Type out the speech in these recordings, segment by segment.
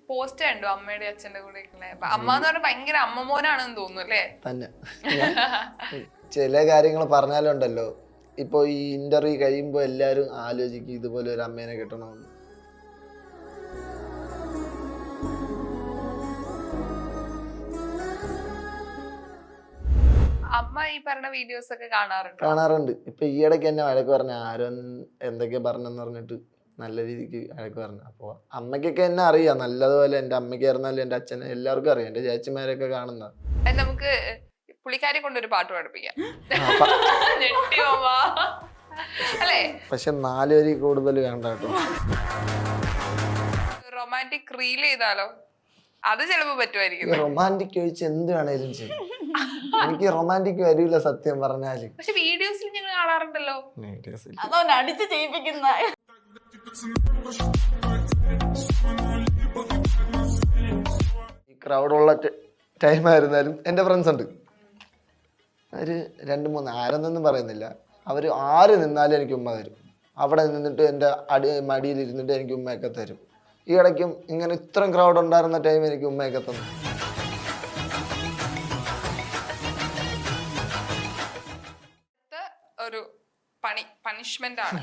Post കണ്ടു അമ്മയുടെ അച്ഛന്റെ കൂടെ അമ്മ എന്ന് പറഞ്ഞാൽ ഭയങ്കര അമ്മമോനാണെന്ന് തോന്നുന്നു അല്ലേ? തന്നെ ചില കാര്യങ്ങൾ പറഞ്ഞാലുണ്ടല്ലോ, ഇപ്പൊ ഈ ഇന്റർവ്യൂ കഴിയുമ്പോ എല്ലാരും ആലോചിക്കും ഇതുപോലെ ഒരു അമ്മേനെ കിട്ടണമെന്ന്. അമ്മ ഈ പറഞ്ഞ വീഡിയോസ് ഒക്കെ കാണാറുണ്ട്. ഇപ്പൊ ഈയിടയ്ക്ക് എന്നെ വഴക്ക് പറഞ്ഞ ആരോ എന്തൊക്കെയാ പറഞ്ഞെന്ന് പറഞ്ഞിട്ട് നല്ല രീതിക്ക് വഴക്ക് പറഞ്ഞു. അപ്പോൾ അമ്മയ്ക്കൊക്കെ എന്നെ അറിയാം നല്ലതുപോലെ. എൻ്റെ അമ്മയ്ക്കായിരുന്നാലും എൻ്റെ അച്ഛനെ എല്ലാവർക്കും അറിയാം, എൻ്റെ ചേച്ചിമാരൊക്കെ കാണുന്നത്. നമുക്ക് പുള്ളിക്കാരെ കൊണ്ടൊരു പാട്ട് പഠിപ്പിക്കാം അല്ലേ? പക്ഷെ 4 വരി കൂടുതൽ വേണ്ട കേട്ടോ. റൊമാൻറ്റിക് റീൽ ചെയ്താലോ? അത് ചിലപ്പോ പറ്റുമായിരിക്കും. റൊമാൻറ്റിക് ചോദിച്ച് എന്ത് വേണേലും ചെയ്യും. എനിക്ക് റൊമാൻറ്റിക് വരില്ല സത്യം പറഞ്ഞാല്. പക്ഷെ വീഡിയോസിൽ ഞങ്ങൾ കാണാറുണ്ടല്ലോ. അതോണ്ട് അടിച്ച് ചെയ്യിപ്പിക്കുന്ന ഈ ക്രൗഡുള്ള ടൈം ആയിരുന്നാലും എൻ്റെ ഫ്രണ്ട്സ് ഉണ്ട്, ഒരു 2-3 ആരെന്നൊന്നും പറയുന്നില്ല. അവർ ആര് നിന്നാലും എനിക്ക് ഉമ്മ തരും. അവിടെ നിന്നിട്ട് എൻ്റെ മടിയിലിരുന്നിട്ട് എനിക്ക് ഉമ്മയൊക്കെ തരും. ഈ ഇടയ്ക്കും ഇങ്ങനെ ഇത്രയും ക്രൗഡ് ഉണ്ടായിരുന്ന ടൈം എനിക്ക് ഉമ്മയൊക്കെ തന്നു. ഒരു പണിഷ്മെന്റ് ആണ്.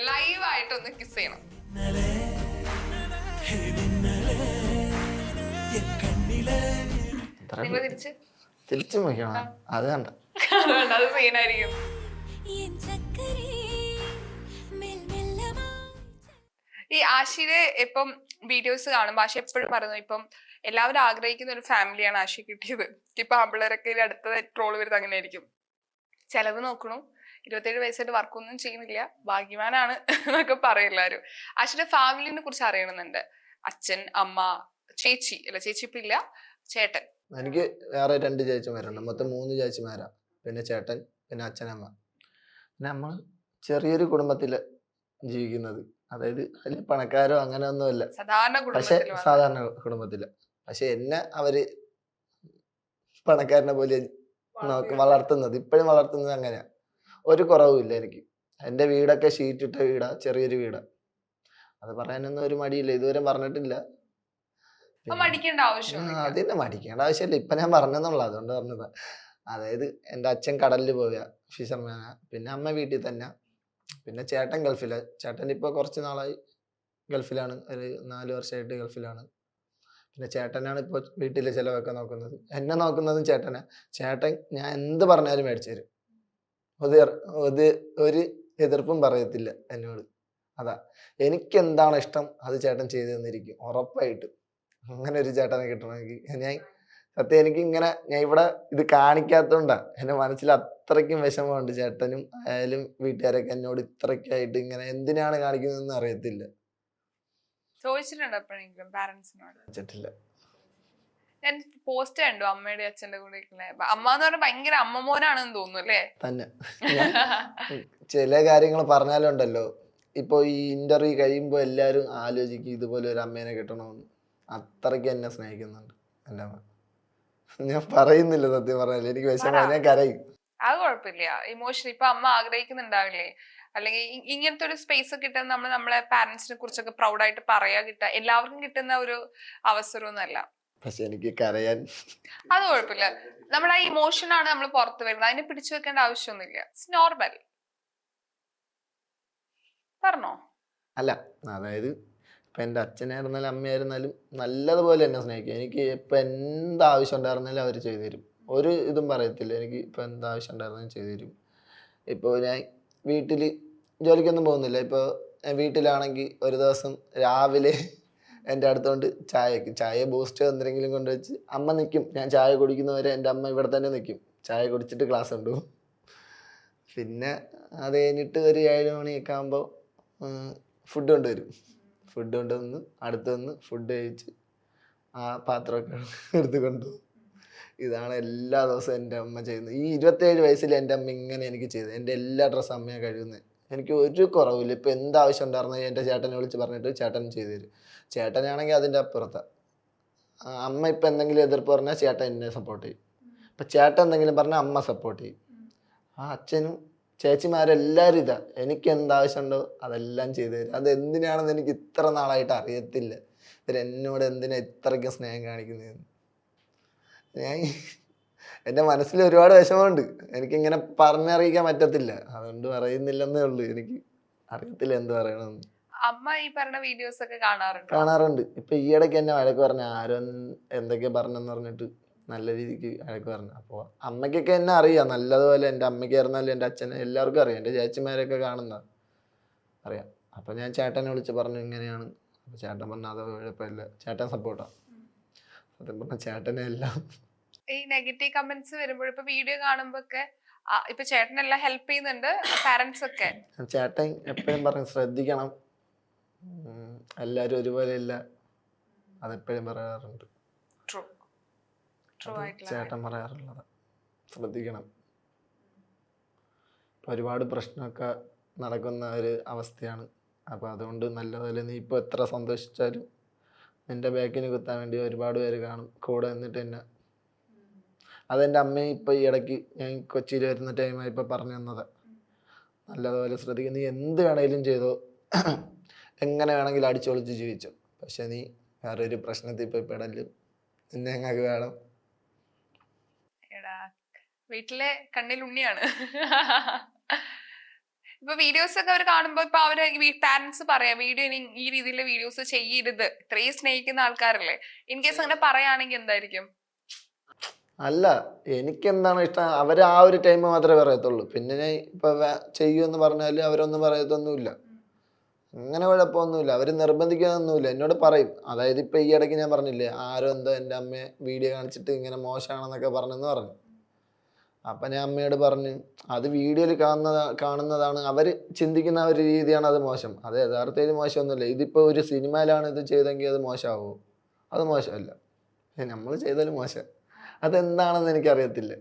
ലൈവ് ആയിട്ട് ഒന്ന് കിസ് ചെയ്യണം. തിരിച്ചു നോക്കണം. അത് കണ്ട അത് സീനായിരിക്കും. ഈ ആഷിയുടെ ഇപ്പം വീഡിയോസ് കാണുമ്പോ ആശ എപ്പോഴും പറയുന്നു, ഇപ്പം എല്ലാവരും ആഗ്രഹിക്കുന്ന ഒരു ഫാമിലിയാണ് ആശ കിട്ടിയത്. ഇപ്പൊ ആമ്പിള്ളേരൊക്കെ അടുത്ത ട്രോള് വരുന്നത് അങ്ങനെ ആയിരിക്കും. ചെലവ് നോക്കണു, 27 വയസ്സായിട്ട് വർക്കൊന്നും ചെയ്യുന്നില്ല, ഭാഗ്യവാനാണ് എന്നൊക്കെ പറയും എല്ലാവരും. ആശയുടെ ഫാമിലിനെ കുറിച്ച് അറിയണമെന്നുണ്ട്. അച്ഛൻ, അമ്മ, ചേച്ചി അല്ല, ചേച്ചി ഇപ്പൊ ഇല്ല, ചേട്ടൻ. എനിക്ക് വേറെ 2 ചേച്ചിമാരുണ്ട്, മൊത്തം 3 ചേച്ചിമാരാ. പിന്നെ ചേട്ടൻ, പിന്നെ അച്ഛനമ്മ. പിന്നെ നമ്മൾ ചെറിയൊരു കുടുംബത്തില് ജീവിക്കുന്നത്, അതായത് വലിയ പണക്കാരോ അങ്ങനെ ഒന്നുമല്ല, പക്ഷെ സാധാരണ കുടുംബത്തില്. പക്ഷെ എന്നെ അവര് പണക്കാരനെ പോലെ വളർത്തുന്നത്, ഇപ്പോഴും വളർത്തുന്നത് അങ്ങനെയാ. ഒരു കുറവുമില്ല എനിക്ക്. എൻ്റെ വീടൊക്കെ ഷീറ്റ് ഇട്ട വീടാ, ചെറിയൊരു വീടാ. അത് പറയാനൊന്നും ഒരു മടിയില്ല, ഇതുവരെ പറഞ്ഞിട്ടില്ല. അതിനെ മടിക്കേണ്ട ആവശ്യമില്ല, ഇപ്പൊ ഞാൻ പറഞ്ഞെന്നുള്ള, അതുകൊണ്ട് പറഞ്ഞതാ. അതായത് എൻ്റെ അച്ഛൻ കടലിൽ പോവുക, ഫിഷർമാനാ. പിന്നെ അമ്മ വീട്ടിൽ തന്നെ. പിന്നെ ചേട്ടൻ ഗൾഫില്. ചേട്ടൻ ഇപ്പൊ കുറച്ച് നാളായി ഗൾഫിലാണ്, ഒരു 4 വർഷമായിട്ട് ഗൾഫിലാണ്. പിന്നെ ചേട്ടനാണ് ഇപ്പൊ വീട്ടിലെ ചിലവൊക്കെ നോക്കുന്നത്. എന്നെ നോക്കുന്നതും ചേട്ടനാ. ചേട്ടൻ ഞാൻ എന്ത് പറഞ്ഞാലും മേടിച്ചു തരും. ഒരു എതിർപ്പും പറയത്തില്ല എന്നോട്. അതാ, എനിക്ക് എന്താണ് ഇഷ്ടം അത് ചേട്ടൻ ചെയ്തു തന്നിരിക്കും ഉറപ്പായിട്ട്. അങ്ങനെ ഒരു ചേട്ടനെ കിട്ടണമെങ്കിൽ ഞാൻ സത്യം എനിക്ക് ഇങ്ങനെ ഞാൻ ഇവിടെ ഇത് കാണിക്കാത്തോണ്ടാ എന്റെ മനസ്സിൽ അത്രയ്ക്കും വിഷമമുണ്ട്. ചേട്ടനും ആയാലും വീട്ടുകാരൊക്കെ എന്നോട് ഇത്രയ്ക്കായിട്ട് ഇങ്ങനെ എന്തിനാണ് കാണിക്കുന്നതെന്ന് അറിയത്തില്ല. ചോദിച്ചിട്ടില്ല. ഞാൻ പോസ്റ്റ് കണ്ടു അമ്മയുടെ അച്ഛന്റെ കൂടെ. അമ്മ എന്ന് പറഞ്ഞാൽ ഭയങ്കര അമ്മമോനാണെന്ന് തോന്നുന്നു അല്ലേ? തന്നെ ചില കാര്യങ്ങൾ പറഞ്ഞാലുണ്ടല്ലോ, ഇപ്പൊ ഈ ഇന്റർവ്യൂ കഴിയുമ്പോ എല്ലാരും ആലോചിക്കും ഇതുപോലെ ഒരു അമ്മേനെ കിട്ടണമെന്ന്. അത്രയ്ക്ക് എന്നെ സ്നേഹിക്കുന്നുണ്ട് എൻ്റെ അമ്മ. ഞാൻ പറയുന്നില്ല സത്യം പറഞ്ഞാൽ, എനിക്ക് വിഷമം, ഞാൻ കരയും. അത് കുഴപ്പമില്ല, ഇമോഷൻ ഇപ്പൊ അമ്മ ആഗ്രഹിക്കുന്നുണ്ടാവില്ലേ? അല്ലെങ്കിൽ ഇങ്ങനത്തെ ഒരു സ്പേസ് കിട്ടുന്ന നമ്മളെ പാരന്റ്സിനെ കുറിച്ചൊക്കെ പ്രൗഡായിട്ട് പറയാ കിട്ടുക എല്ലാവർക്കും കിട്ടുന്ന ഒരു അവസരമൊന്നുമല്ല. പക്ഷെ എനിക്ക് കരയാൻ അത് കുഴപ്പമില്ല. നമ്മുടെ ആ ഇമോഷൻ ആണ് നമ്മൾ പുറത്ത് വരുന്നത്, അതിനെ പിടിച്ചു വെക്കേണ്ട ആവശ്യമൊന്നുമില്ല. It's normal. പറഞ്ഞോ? അല്ല, അതായത് ഇപ്പൊ എൻ്റെ അച്ഛനായിരുന്നാലും അമ്മയായിരുന്നാലും നല്ലതുപോലെ എന്നെ സ്നേഹിക്കും. എനിക്ക് ഇപ്പൊ എന്താവശ്യം ഉണ്ടായിരുന്നാലും അവർ ചെയ്തു തരും. ഒരു ഇതും പറയത്തില്ല. എനിക്ക് ഇപ്പൊ എന്താവശ്യം ഉണ്ടായിരുന്നാലും ചെയ്തു തരും. ഇപ്പോൾ ഞാൻ വീട്ടിൽ ജോലിക്കൊന്നും പോകുന്നില്ല. ഇപ്പോൾ വീട്ടിലാണെങ്കിൽ ഒരു ദിവസം രാവിലെ എൻ്റെ അടുത്തോണ്ട് ചായ ബൂസ്റ്റോ എന്തെങ്കിലും കൊണ്ടുവച്ച് അമ്മ നിൽക്കും. ഞാൻ ചായ കുടിക്കുന്നവരെ എൻ്റെ അമ്മ ഇവിടെ തന്നെ നിൽക്കും. ചായ കുടിച്ചിട്ട് ക്ലാസ് കൊണ്ടുപോകും. പിന്നെ അത് കഴിഞ്ഞിട്ട് ഒരു 7 മണിയൊക്കെ ആകുമ്പോൾ ഫുഡ് കൊണ്ടുവരും. ഫുഡ് കൊണ്ടുവന്ന് അടുത്ത് വന്ന് ഫുഡ് കഴിച്ച് ആ പാത്രമൊക്കെ എടുത്ത് കൊണ്ടുപോകും. ഇതാണ് എല്ലാ ദിവസവും എൻ്റെ അമ്മ ചെയ്യുന്നത്. ഈ 27 വയസ്സിൽ എൻ്റെ അമ്മ ഇങ്ങനെ എനിക്ക് ചെയ്തത്. എൻ്റെ എല്ലാ ഡ്രസ്സും അമ്മയാണ് കഴിയുന്നത്. എനിക്ക് ഒരു കുറവില്ല. ഇപ്പം എന്താവശ്യം ഉണ്ടായിരുന്നത് എൻ്റെ ചേട്ടനെ വിളിച്ച് പറഞ്ഞിട്ട് ചേട്ടൻ ചെയ്തു തരും. ചേട്ടനാണെങ്കിൽ അതിൻ്റെ അപ്പുറത്താണ്. അമ്മ ഇപ്പം എന്തെങ്കിലും എതിർപ്പ് പറഞ്ഞാൽ ചേട്ടൻ എന്നെ സപ്പോർട്ട് ചെയ്യും. ഇപ്പം ചേട്ടൻ എന്തെങ്കിലും പറഞ്ഞാൽ അമ്മ സപ്പോർട്ട് ചെയ്യും. ആ അച്ഛനും ചേച്ചിമാരെല്ലാവരും ഇതാ, എനിക്ക് എന്താവശ്യമുണ്ടോ അതെല്ലാം ചെയ്തു തരും. അത് എന്തിനാണെന്ന് എനിക്ക് ഇത്ര നാളായിട്ട് അറിയത്തില്ല. ഇവരെന്നോട് എന്തിനാ ഇത്രയ്ക്ക് സ്നേഹം കാണിക്കുന്നതെന്ന്. ഞാൻ എൻ്റെ മനസ്സിൽ ഒരുപാട് വിഷമമുണ്ട്. എനിക്കിങ്ങനെ പറഞ്ഞറിയിക്കാൻ പറ്റത്തില്ല, അതുകൊണ്ട് പറയുന്നില്ലെന്നേ ഉള്ളൂ. എനിക്ക് അറിയത്തില്ല എന്ത് പറയണമെന്ന്. അമ്മ ഈ പറഞ്ഞ വീഡിയോസ് ഒക്കെ കാണാറുണ്ടോ? കാണാറുണ്ട്. ഇപ്പൊ ഈയിടയ്ക്ക് എന്നെ വഴക്ക് പറഞ്ഞ ആരോ എന്തൊക്കെ പറഞ്ഞെന്ന് പറഞ്ഞിട്ട് നല്ല രീതിക്ക് വഴക്ക് പറഞ്ഞു. അപ്പോൾ അമ്മയ്ക്കൊക്കെ എന്നെ അറിയാം നല്ലതുപോലെ. എൻ്റെ അമ്മയ്ക്കായിരുന്നാലും എൻ്റെ അച്ഛനെ എല്ലാവർക്കും അറിയാം. എൻ്റെ ചേച്ചിമാരൊക്കെ കാണുന്ന അറിയാം. അപ്പോൾ ഞാൻ ചേട്ടനെ വിളിച്ച് പറഞ്ഞു ഇങ്ങനെയാണ്. അപ്പോൾ ചേട്ടൻ പറഞ്ഞു അത് കുഴപ്പമില്ല, ചേട്ടൻ സപ്പോർട്ടാണ്. സത്യം പറഞ്ഞാൽ ചേട്ടനെ എല്ലാം. ഈ നെഗറ്റീവ് കമന്റ്സ് വരുമ്പോൾ ഇപ്പൊ വീഡിയോ കാണുമ്പോ ഒക്കെ ഇപ്പൊ ചേട്ടനെല്ലാം ഹെൽപ്പ് ചെയ്യുന്നുണ്ട്, പാരന്റ്സ് ഒക്കെ. ചേട്ടൻ എപ്പോഴും പറഞ്ഞു ശ്രദ്ധിക്കണം, എല്ലാവരും ഒരുപോലെ ഇല്ല, അതെപ്പോഴും പറയാറുണ്ട്. ട്രൂ ട്രൂ ആയിട്ടുള്ള ചേട്ടൻ പറയാറുള്ളത് ശ്രദ്ധിക്കണം. ഇപ്പൊ ഒരുപാട് പ്രശ്നമൊക്കെ നടക്കുന്ന ഒരു അവസ്ഥയാണ്. അപ്പോൾ അതുകൊണ്ട് നല്ലതുപോലെ നീ ഇപ്പോൾ എത്ര സന്തോഷിച്ചാലും നിന്റെ ബാക്കിന് കുത്താൻ വേണ്ടി ഒരുപാട് പേര് കാണും കൂടെ നിന്നിട്ട് തന്നെ. അതെൻ്റെ അമ്മയും ഇപ്പോൾ ഈ ഇടയ്ക്ക് ഞാൻ കൊച്ചിയിൽ വരുന്ന ടൈമായി ഇപ്പോൾ പറഞ്ഞു തന്നത്. നല്ലതുപോലെ ശ്രദ്ധിക്കുക, നീ എന്ത് വേണമെങ്കിലും ചെയ്തോ, എങ്ങനെ വേണമെങ്കിലും അടിച്ചൊളിച്ച് ജീവിച്ചോ, പക്ഷെ നീ വേറൊരു പ്രശ്നത്തിൽ ഇപ്പോൾ പെടലും നിന്നെ ഞങ്ങൾക്ക് വേണം. വീട്ടിലെ കണ്ണിൽ ഉണ്ണിയാണ്. ഇപ്പൊ വീഡിയോസ് ഒക്കെ അവർ കാണുമ്പോ ഇപ്പൊ അവര് പാരന്റ്സ് പറയാം വീഡിയോ ഈ രീതിയിലുള്ള വീഡിയോസ് ചെയ്യരുത്, ഇത്രയും സ്നേഹിക്കുന്ന ആൾക്കാരല്ലേ. ഇൻ കേസ് അങ്ങനെ പറയുകയാണെങ്കിൽ എന്തായിരിക്കും? അല്ല, എനിക്കെന്താണ് ഇഷ്ടം അവർ ആ ഒരു ടൈം മാത്രമേ പറയത്തുള്ളൂ. പിന്നെ ഞാൻ ഇപ്പൊ ചെയ്യുമെന്ന് പറഞ്ഞാൽ അവരൊന്നും പറയത്തൊന്നുമില്ല. അങ്ങനെ കുഴപ്പമൊന്നുമില്ല, അവർ നിർബന്ധിക്കാനൊന്നുമില്ല, എന്നോട് പറയും. അതായത് ഇപ്പൊ ഈ ഇടയ്ക്ക് ഞാൻ പറഞ്ഞില്ലേ ആരോ എന്തോ എൻ്റെ അമ്മയെ വീഡിയോ കാണിച്ചിട്ട് ഇങ്ങനെ മോശമാണെന്നൊക്കെ പറഞ്ഞെന്ന് പറഞ്ഞു. അപ്പൊ ഞാൻ അമ്മയോട് പറഞ്ഞു അത് വീഡിയോയിൽ കാണുന്നതാണ്, അവർ ചിന്തിക്കുന്ന ഒരു രീതിയാണ് അത് മോശം. അത് യഥാർത്ഥത്തിൽ മോശമൊന്നുമില്ല. ഇതിപ്പോ ഒരു സിനിമയിലാണ് ഇത് ചെയ്തെങ്കിൽ അത് മോശമാവോ? അത് മോശമല്ല. നമ്മൾ ചെയ്താലും മോശം, അതെന്താണെന്ന് എനിക്കറിയത്തില്ല.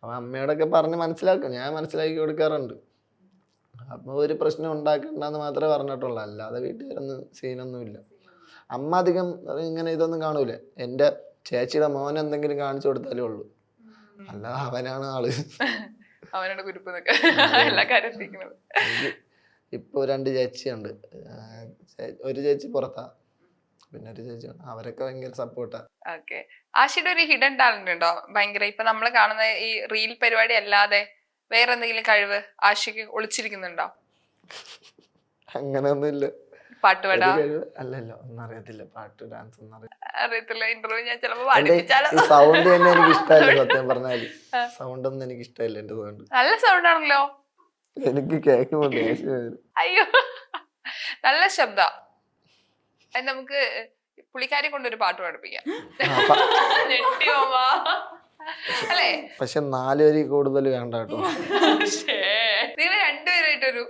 അപ്പം അമ്മയോടൊക്കെ പറഞ്ഞ് മനസ്സിലാക്കും, ഞാൻ മനസ്സിലാക്കി കൊടുക്കാറുണ്ട്. അപ്പോൾ ഒരു പ്രശ്നം ഉണ്ടാക്കണ്ടെന്ന് മാത്രമേ പറഞ്ഞിട്ടുള്ളൂ, അല്ലാതെ വീട്ടുകാരൊന്നും സീനൊന്നുമില്ല. അമ്മ അധികം ഇങ്ങനെ ഇതൊന്നും കാണൂല. എൻ്റെ ചേച്ചിയുടെ മോൻ എന്തെങ്കിലും കാണിച്ചു കൊടുത്താലേ ഉള്ളൂ, അല്ലാതെ അവനാണ് ആള്. അവനോട് കുരുപ്പ് എല്ലാ കാര്യം. ഇപ്പൊ 2 ചേച്ചിയുണ്ട്. ഒരു ചേച്ചി പുറത്താ, പിന്നെ ഒരു ചേച്ചി, അവരൊക്കെ ഭയങ്കര സപ്പോർട്ടാ. ഓക്കെ. ആഷിയുടെ ഒരു ഹിഡൻ ടാലന്റ് ഉണ്ടോ ഭയങ്കര? ഇപ്പൊ നമ്മള് കാണുന്ന ഈ റീൽ പരിപാടി അല്ലാതെ വേറെ എന്തെങ്കിലും കഴിവ് ആഷിക്ക് ഒളിച്ചിരിക്കുന്നുണ്ടോ? അങ്ങനെയൊന്നുമില്ല. പാട്ടുപാടാ? അല്ലല്ലോ, ഒന്നും അറിയത്തില്ല. പാട്ട് ഡാൻസ് ഒന്നും അറിയത്തില്ല. ഇന്റർവ്യൂ ഞാൻ ചിലപ്പോ സൗണ്ട് തന്നെ എനിക്ക് ഇഷ്ടമല്ല, സത്യം പറഞ്ഞാല്. സൗണ്ട് ഒന്നും എനിക്ക് ഇഷ്ടമല്ല. എന്റെ സൗണ്ട് നല്ല സൗണ്ട് ആണല്ലോ, എനിക്ക് കേൾക്കുമ്പോ. അയ്യോ നല്ല ശബ്ദ. നമുക്ക് പുള്ളിക്കാരെ കൊണ്ടൊരു പാട്ട് പഠിപ്പിക്കാം അല്ലേ? പക്ഷെ 4 വരി കൂടുതൽ വേണ്ട കേട്ടോ. നിങ്ങൾ രണ്ടുപേരായിട്ടൊരു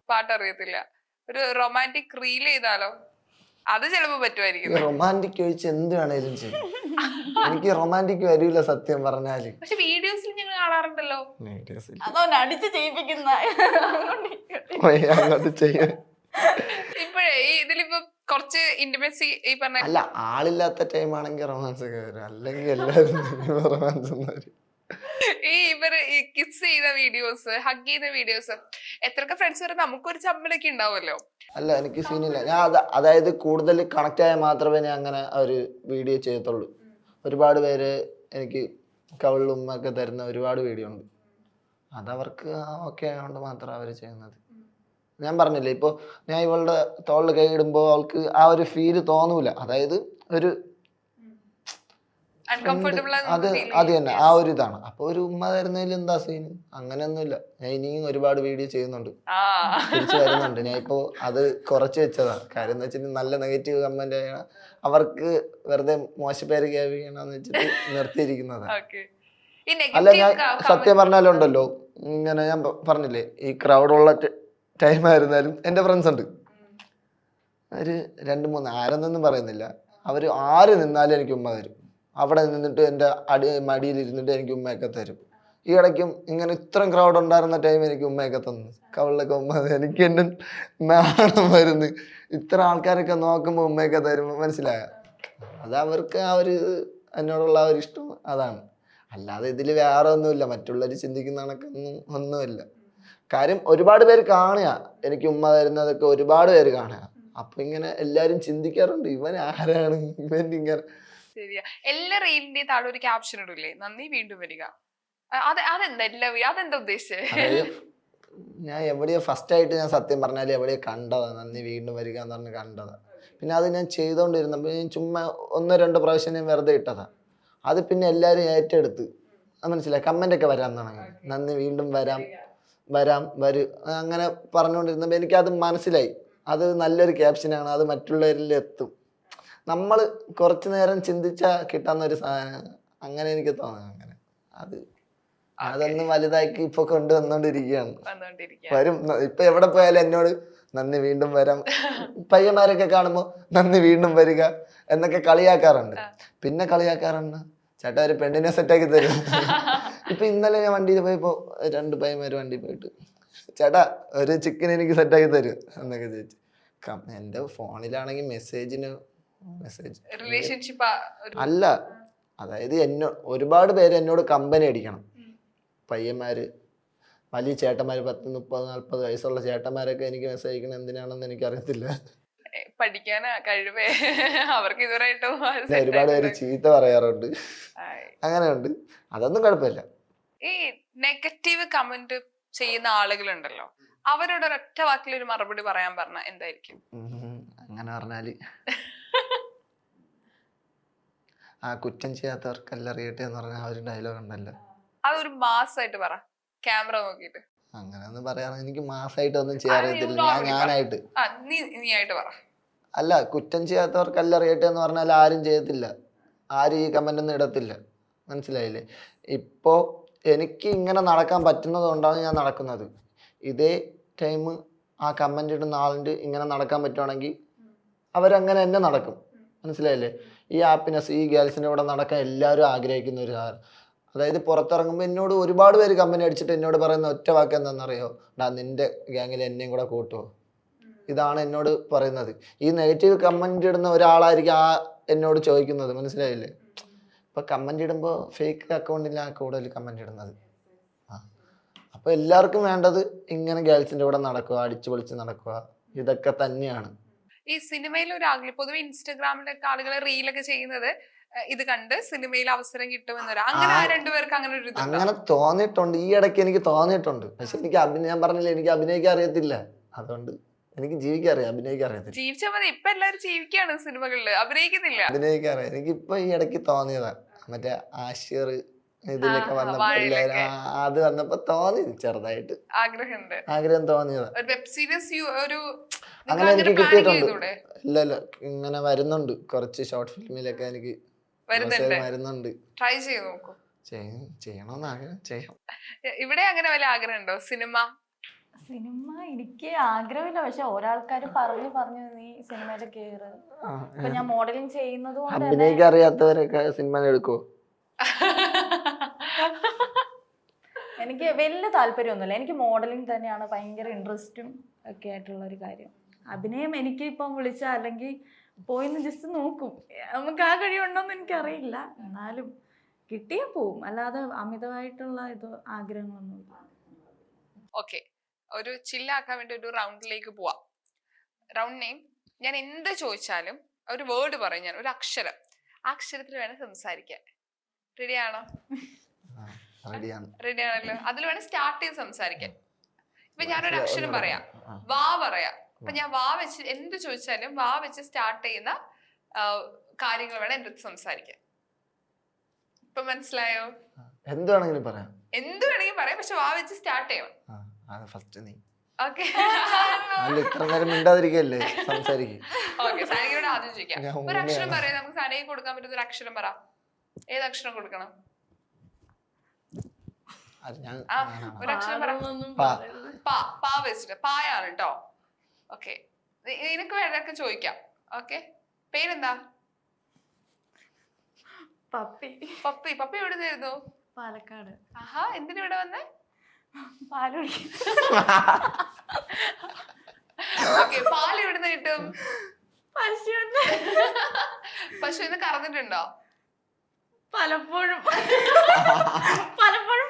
പാട്ടറിയത്തില്ല. ഒരു റൊമാൻറ്റിക് റീൽ ചെയ്താലോ? അത് ചിലപ്പോ പറ്റുമായിരിക്കും. റൊമാൻറ്റിക് ചോദിച്ച് എന്ത് വേണേലും ചെയ്യും. എനിക്ക് റൊമാൻറ്റിക് വരില്ല സത്യം പറഞ്ഞാല്. പക്ഷെ വീഡിയോസിൽ ഞങ്ങൾ കാണാറുണ്ടല്ലോ. അതോനെ അടിച്ച് ചെയ്യിപ്പിക്കുന്ന അങ്ങോട്ട് ചെയ്യും. ഇപ്പോഴേ ഇതിലിപ്പോ കുറച്ച് ഇന്റിമസി ഈ പറഞ്ഞ അല്ല, ആളില്ലാത്ത ടൈം ആണെങ്കിൽ റൊമാൻസ് ഒക്കെ വരും, അല്ലെങ്കിൽ എല്ലാവരും റൊമാൻസ് ഒന്നും വരും. ഈ ഇവര് കിസ് ചെയ്ത വീഡിയോസ്, ഹഗ് ചെയ്ത വീഡിയോസ്, എത്രയൊക്കെ ഫ്രണ്ട്സ് വരെ നമുക്കൊരു ചമ്മലൊക്കെ ഉണ്ടാവുമല്ലോ. അല്ല, എനിക്ക് സീനില്ല. ഞാൻ അതായത് കൂടുതൽ കണക്ട് ആയാൽ മാത്രമേ ഞാൻ അങ്ങനെ ഒരു വീഡിയോ ചെയ്യത്തുള്ളൂ. ഒരുപാട് പേര് എനിക്ക് കവിളും ഒക്കെ തരുന്ന ഒരുപാട് വീഡിയോ ഉണ്ട്. അതവർക്ക് ഓക്കെ ആയതുകൊണ്ട് മാത്രം അവർ ചെയ്യുന്നത്. ഞാൻ പറഞ്ഞില്ലേ, ഇപ്പോൾ ഞാൻ ഇവളുടെ തോളിൽ കൈ ഇടുമ്പോൾ അവൾക്ക് ആ ഒരു ഫീല് തോന്നൂല. അതായത് ഒരു അത് തന്നെ ആ ഒരു ഇതാണ്. അപ്പൊ ഒരു ഉമ്മ തരുന്നതിൽ എന്താ സീന്? അങ്ങനെയൊന്നുമില്ല. ഞാൻ ഇനിയും ഒരുപാട് വീഡിയോ ചെയ്യുന്നുണ്ട്, തിരിച്ചു വരുന്നുണ്ട്. ഞാൻ ഇപ്പോ അത് കുറച്ച് വെച്ചതാ. കാര്യം എന്ന് വെച്ചിട്ട് നല്ല നെഗറ്റീവ് കമന്റ് അവർക്ക് വെറുതെ മോശപ്പേര് കേൾപ്പിക്കണമെന്ന് വെച്ചിട്ട് നിർത്തിയിരിക്കുന്നതാ. അല്ല, ഞാൻ സത്യം പറഞ്ഞാലുണ്ടല്ലോ, ഇങ്ങനെ ഞാൻ പറഞ്ഞില്ലേ ഈ ക്രൗഡുള്ള ടൈം ആയിരുന്നാലും എൻ്റെ ഫ്രണ്ട്സ് ഉണ്ട്, ഒരു 2-3 ആരെന്നൊന്നും പറയുന്നില്ല. അവർ ആര് നിന്നാലും എനിക്ക് ഉമ്മ തരും. അവിടെ നിന്നിട്ട് എൻ്റെ മടിയിൽ ഇരുന്നിട്ട് എനിക്ക് ഉമ്മയൊക്കെ തരും. ഈ ഇടയ്ക്കും ഇങ്ങനെ ഇത്രയും ക്രൗഡ് ഉണ്ടായിരുന്ന ടൈം എനിക്ക് ഉമ്മയൊക്കെ തന്നു, കവളിലൊക്കെ ഉമ്മ. എനിക്ക് എന്നെ നാണം വരുന്നു, ഇത്ര ആൾക്കാരൊക്കെ നോക്കുമ്പോൾ ഉമ്മയൊക്കെ തരുമ്പോൾ. മനസ്സിലായ? അത് അവർക്ക് ആ ഒരു എന്നോടുള്ള ആ ഒരു ഇഷ്ടം അതാണ്. അല്ലാതെ ഇതിൽ വേറെ ഒന്നുമില്ല, മറ്റുള്ളവർ ചിന്തിക്കുന്ന കണക്കൊന്നും ഒന്നുമില്ല. കാര്യം ഒരുപാട് പേര് കാണുക, എനിക്ക് ഉമ്മ തരുന്നതൊക്കെ ഒരുപാട് പേര് കാണുക. അപ്പൊ ഇങ്ങനെ എല്ലാരും ചിന്തിക്കാറുണ്ട്, ഇവൻ ആരാണ്, ഇവൻ ഇങ്ങനെ. ശരിയാ. എല്ലാ റീലിന്റെയും താഴെ ഒരു ക്യാപ്ഷൻ ഇടില്ലേ, നന്ദി വീണ്ടും വരിക. അതെന്താ അതെന്താ ഉദ്ദേശിച്ചത്? അതായത് ഞാൻ എവിടെയോ ഫസ്റ്റ് ആയിട്ട് ഞാൻ സത്യം പറഞ്ഞാൽ എവിടെയോ കണ്ടതാ നന്ദി വീണ്ടും വരിക എന്ന് പറഞ്ഞ് കണ്ടതാ. പിന്നെ അത് ഞാൻ ചെയ്തോണ്ടിരുന്നപ്പോൾ ഞാൻ ചുമ്മാ 1-2 പ്രാവശ്യം ഞാൻ വെറുതെ ഇട്ടതാ. അത് പിന്നെ എല്ലാരും ഏറ്റെടുത്ത്, അത് മനസ്സിലായി, കമന്റ് ഒക്കെ വരാൻ തുടങ്ങി. നന്ദി വീണ്ടും വരാം, വരൂ അങ്ങനെ പറഞ്ഞുകൊണ്ടിരുന്നപ്പോൾ എനിക്കത് മനസ്സിലായി, അത് നല്ലൊരു ക്യാപ്ഷനാണ്, അത് മറ്റുള്ളവരിൽ എത്തും. നമ്മൾ കുറച്ചു നേരം ചിന്തിച്ചാൽ കിട്ടാവുന്ന ഒരു സാധനം, അങ്ങനെ എനിക്ക് തോന്നുന്നു. അങ്ങനെ അതൊന്ന് വലുതാക്കി ഇപ്പൊ കൊണ്ടുവന്നോണ്ടിരിക്കുകയാണ്. വരും, ഇപ്പൊ എവിടെ പോയാലും എന്നോട് നന്ദി വീണ്ടും വരാം, പയ്യന്മാരൊക്കെ കാണുമ്പോ നന്ദി വീണ്ടും വരിക എന്നൊക്കെ കളിയാക്കാറുണ്ട്. പിന്നെ കളിയാക്കാറുണ്ട്, ചേട്ടാ ഒരു പെണ്ണിനെ സെറ്റാക്കി തരും. ഇപ്പൊ ഇന്നലെ ഞാൻ വണ്ടിയിൽ പോയപ്പോ 2 പയ്യന്മാര് വണ്ടിയിൽ പോയിട്ട്, ചേട്ടാ ഒരു ചിക്കൻ എനിക്ക് സെറ്റാക്കി തരും എന്നൊക്കെ ചോദിച്ചു. എന്റെ ഫോണിലാണെങ്കിൽ മെസ്സേജ് റിലേഷൻഷിപ്പ് അല്ല, അതായത് ഒരുപാട് പേര് എന്നോട് കമ്പനി അടിക്കണം. പയ്യന്മാര്, വലിയ ചേട്ടന്മാര്, 10, 30, 40 വയസ്സുള്ള ചേട്ടന്മാരൊക്കെ എനിക്ക് മെസ്സേജ് അയക്കണം എന്തിനാണെന്ന് എനിക്ക് അറിയത്തില്ല. പഠിക്കാനാ കഴിവേ, അവർക്ക് ഇതുവരെയായിട്ടും ഒരുപാട് പേര് ചീത്ത പറയാറുണ്ട്, അങ്ങനെയുണ്ട്. അതൊന്നും കുഴപ്പമില്ല. ഈ നെഗറ്റീവ് കമന്റ് ചെയ്യുന്ന ആളുകളുണ്ടല്ലോ, അവരോട് ഒരൊറ്റ വാക്കിൽ ഒരു മറുപടി പറയാൻ പറഞ്ഞ എന്തായിരിക്കും? അങ്ങനെ പറഞ്ഞാല് ആ കുറ്റം ചെയ്യാത്തവർക്കെല്ലാം അറിയട്ടെ എന്ന് പറഞ്ഞ ആ ഒരു ഡയലോഗ് ഉണ്ടല്ലോ, അതൊരു മാസായിട്ട് പറ, ക്യാമറ നോക്കിട്ട്. അങ്ങനെ ഒന്നും പറയാൻ എനിക്ക് മാസായിട്ട് ഒന്നും ചെയ്യാൻ അറിയത്തില്ല. ഞാനായിട്ട് നീ ആയിട്ട് പറ. അല്ല, കുറ്റം ചെയ്യാത്തവർക്കെല്ലാം അറിയട്ടെ എന്ന് പറഞ്ഞാൽ ആരും ചെയ്യത്തില്ല, ആരും ഈ കമന്റ് ഒന്നും ഇടത്തില്ല, മനസ്സിലായില്ലേ? ഇപ്പോ എനിക്ക് ഇങ്ങനെ നടക്കാൻ പറ്റുന്നത് കൊണ്ടാണ് ഞാൻ നടക്കുന്നത്. ഇതേ ടൈം ആ കമന്റ് ഇടുന്ന ആളിൻ്റെ ഇങ്ങനെ നടക്കാൻ പറ്റുവാണെങ്കിൽ അവരങ്ങനെ തന്നെ നടക്കും, മനസ്സിലായില്ലേ? ഈ ഹാപ്പിനെസ്, ഈ ഗേൾസിൻ്റെ കൂടെ നടക്കാൻ എല്ലാവരും ആഗ്രഹിക്കുന്ന ഒരു സാധനം. അതായത് പുറത്തിറങ്ങുമ്പോൾ എന്നോട് ഒരുപാട് പേര് കമ്പനി അടിച്ചിട്ട് എന്നോട് പറയുന്ന ഒറ്റ വാക്ക് എന്താണെന്നറിയോ? നിന്റെ ഗ്യാങ്ങിൽ എന്നെയും കൂടെ കൂട്ടുമോ? ഇതാണ് എന്നോട് പറയുന്നത്. ഈ നെഗറ്റീവ് കമന്റ് ഇടുന്ന ഒരാളായിരിക്കും എന്നോട് ചോദിക്കുന്നത്, മനസ്സിലായില്ലേ? ഇപ്പൊ കമന്റ് ഇടുമ്പോൾ ഫേക്ക് അക്കൗണ്ടിലാണ് കൂടുതൽ കമന്റ് ഇടുന്നത്. അപ്പൊ എല്ലാവർക്കും വേണ്ടത് ഇങ്ങനെ ഗേൾസിന്റെ കൂടെ നടക്കുക, അടിച്ചു പൊളിച്ച് നടക്കുക, ഇതൊക്കെ തന്നെയാണ്. ഈ സിനിമയിൽ ഒരു ആഗ്രഹം, പൊതുവെ ഇൻസ്റ്റഗ്രാമിലൊക്കെ ആളുകൾ റീലൊക്കെ ചെയ്യുന്നത് ഇത് കണ്ട് സിനിമയിൽ അവസരം കിട്ടുമെന്നൊരു, അങ്ങനെ ആ 2 പേർക്ക് അങ്ങനെ ഒരു അങ്ങനെ തോന്നിയിട്ടുണ്ട്, ഈ ഇടയ്ക്ക് എനിക്ക് തോന്നിയിട്ടുണ്ട്. പക്ഷെ എനിക്ക് ഞാൻ പറഞ്ഞില്ല, എനിക്ക് അഭിനയിക്കാൻ അറിയത്തില്ല, അതുകൊണ്ട് എനിക്ക് ജീവിക്കാൻ അറിയാം, അഭിനയിക്കാൻ അറിയത്തില്ല. ജീവിച്ചാൽ മതി, ഇപ്പൊ എല്ലാരും ജീവിക്കാണ് സിനിമകളില്, അഭിനയിക്കുന്നില്ല. അഭിനയിക്കാൻ അറിയാം. എനിക്ക് ഇപ്പൊ ഈ ഇടയ്ക്ക് തോന്നിയതാ, മറ്റേ ആഷിർ ഇതിലൊക്കെ വന്നപ്പോ അത് വന്നപ്പോ തോന്നി, ചെറുതായിട്ട് ആഗ്രഹം തോന്നിയതാ. വെബ് സീരീസ് അങ്ങനെ എനിക്ക് കിട്ടിയിട്ടുണ്ട്. ഇല്ല, ഇങ്ങനെ വരുന്നുണ്ട്, കുറച്ച് ഷോർട്ട് ഫിലിമിലൊക്കെ എനിക്ക് വരുന്നുണ്ട്. ട്രൈ ചെയ്ത് നോക്കൂ. ചെയ്യണമെന്ന് ആഗ്രഹം, ചെയ്യാം. ഇവിടെ അങ്ങനെ വല്ല ആഗ്രഹം ഉണ്ടോ? സിനിമ എനിക്ക് ആഗ്രഹമില്ല, പക്ഷെ ഓരോൾക്കാര് പറഞ്ഞു നീ സിനിമയിൽ കേറ്. ഇപ്പൊ ഞാൻ മോഡലിംഗ് ചെയ്യുന്നത് കൊണ്ട് അഭിനയിക്കാൻ അറിയാത്തവരൊക്കെ സിനിമ എടുക്കോ? എനിക്ക് വലിയ താല്പര്യമൊന്നുമില്ല. എനിക്ക് മോഡലിംഗ് തന്നെയാണ് ഭയങ്കര ഇൻട്രസ്റ്റും ഒക്കെ ആയിട്ടുള്ള ഒരു കാര്യം. അഭിനയം എനിക്ക് ഇപ്പം വിളിച്ചാൽ അല്ലെങ്കിൽ പോയിന്ന് ജസ്റ്റ് നോക്കും, നമുക്ക് ആ കഴിവുണ്ടോന്ന് എനിക്കറിയില്ല, എന്നാലും കിട്ടിയാൽ പോവും, അല്ലാതെ അമിതമായിട്ടുള്ള ആഗ്രഹങ്ങളൊന്നുമില്ല. ഓക്കെ, ഒരു ചില്ലാക്കാൻ വേണ്ടി ഒരു റൗണ്ടിലേക്ക് പോവാം. റൗണ്ട് നെയിം, ഞാൻ എന്ത് ചോദിച്ചാലും ഒരു വേർഡ് പറയും, ഞാൻ ഒരു അക്ഷരം, ആ അക്ഷരത്തിൽ വേണം സംസാരിക്കാൻ. റെഡിയാണോ? റെഡിയാണല്ലോ. അതിൽ വേണം സ്റ്റാർട്ട് ചെയ്ത് സംസാരിക്കാൻ. ഇപ്പൊ ഞാനൊരു അക്ഷരം പറയാം, വാ പറയാം. അപ്പൊ ഞാൻ വാ വെച്ച് എന്ത് ചോദിച്ചാലും വാ വെച്ച് സ്റ്റാർട്ട് ചെയ്യുന്ന കാര്യങ്ങൾ വേണം എന്റെ അടുത്ത് സംസാരിക്കാൻ. ഇപ്പൊ മനസ്സിലായോ? എന്ത് വേണമെങ്കിലും പറയാം, പക്ഷെ വാ വെച്ച് സ്റ്റാർട്ട് ചെയ്യണം. ഓക്കെ, സാനികയോട് ആദ്യം ചോദിക്കാം. ഒരു അക്ഷരം പറയാം, നമുക്ക് സാനിക്ക് കൊടുക്കാൻ പറ്റുന്ന ഒരു അക്ഷരം പറ. ഏത് അക്ഷരം കൊടുക്കണം? ഒരു അക്ഷരം പറ. പാ വെച്ചിട്ട്, പായാണ് കേട്ടോ. ഓക്കെ, നിനക്ക് വേണ്ടൊക്കെ ചോദിക്കാം. ഓക്കെ, പേരെന്താ? പപ്പി. പപ്പി എവിടെ നിന്നായിരുന്നു? പാലക്കാട്. ആഹാ, എന്തിനാ ഇവിടെ വന്നേ? പാല് കുടിക്കാൻ. ഓക്കെ, പാല് എവിടുന്ന് കിട്ടും? പശുവിന് കറന്നിട്ടുണ്ടോ? പലപ്പോഴും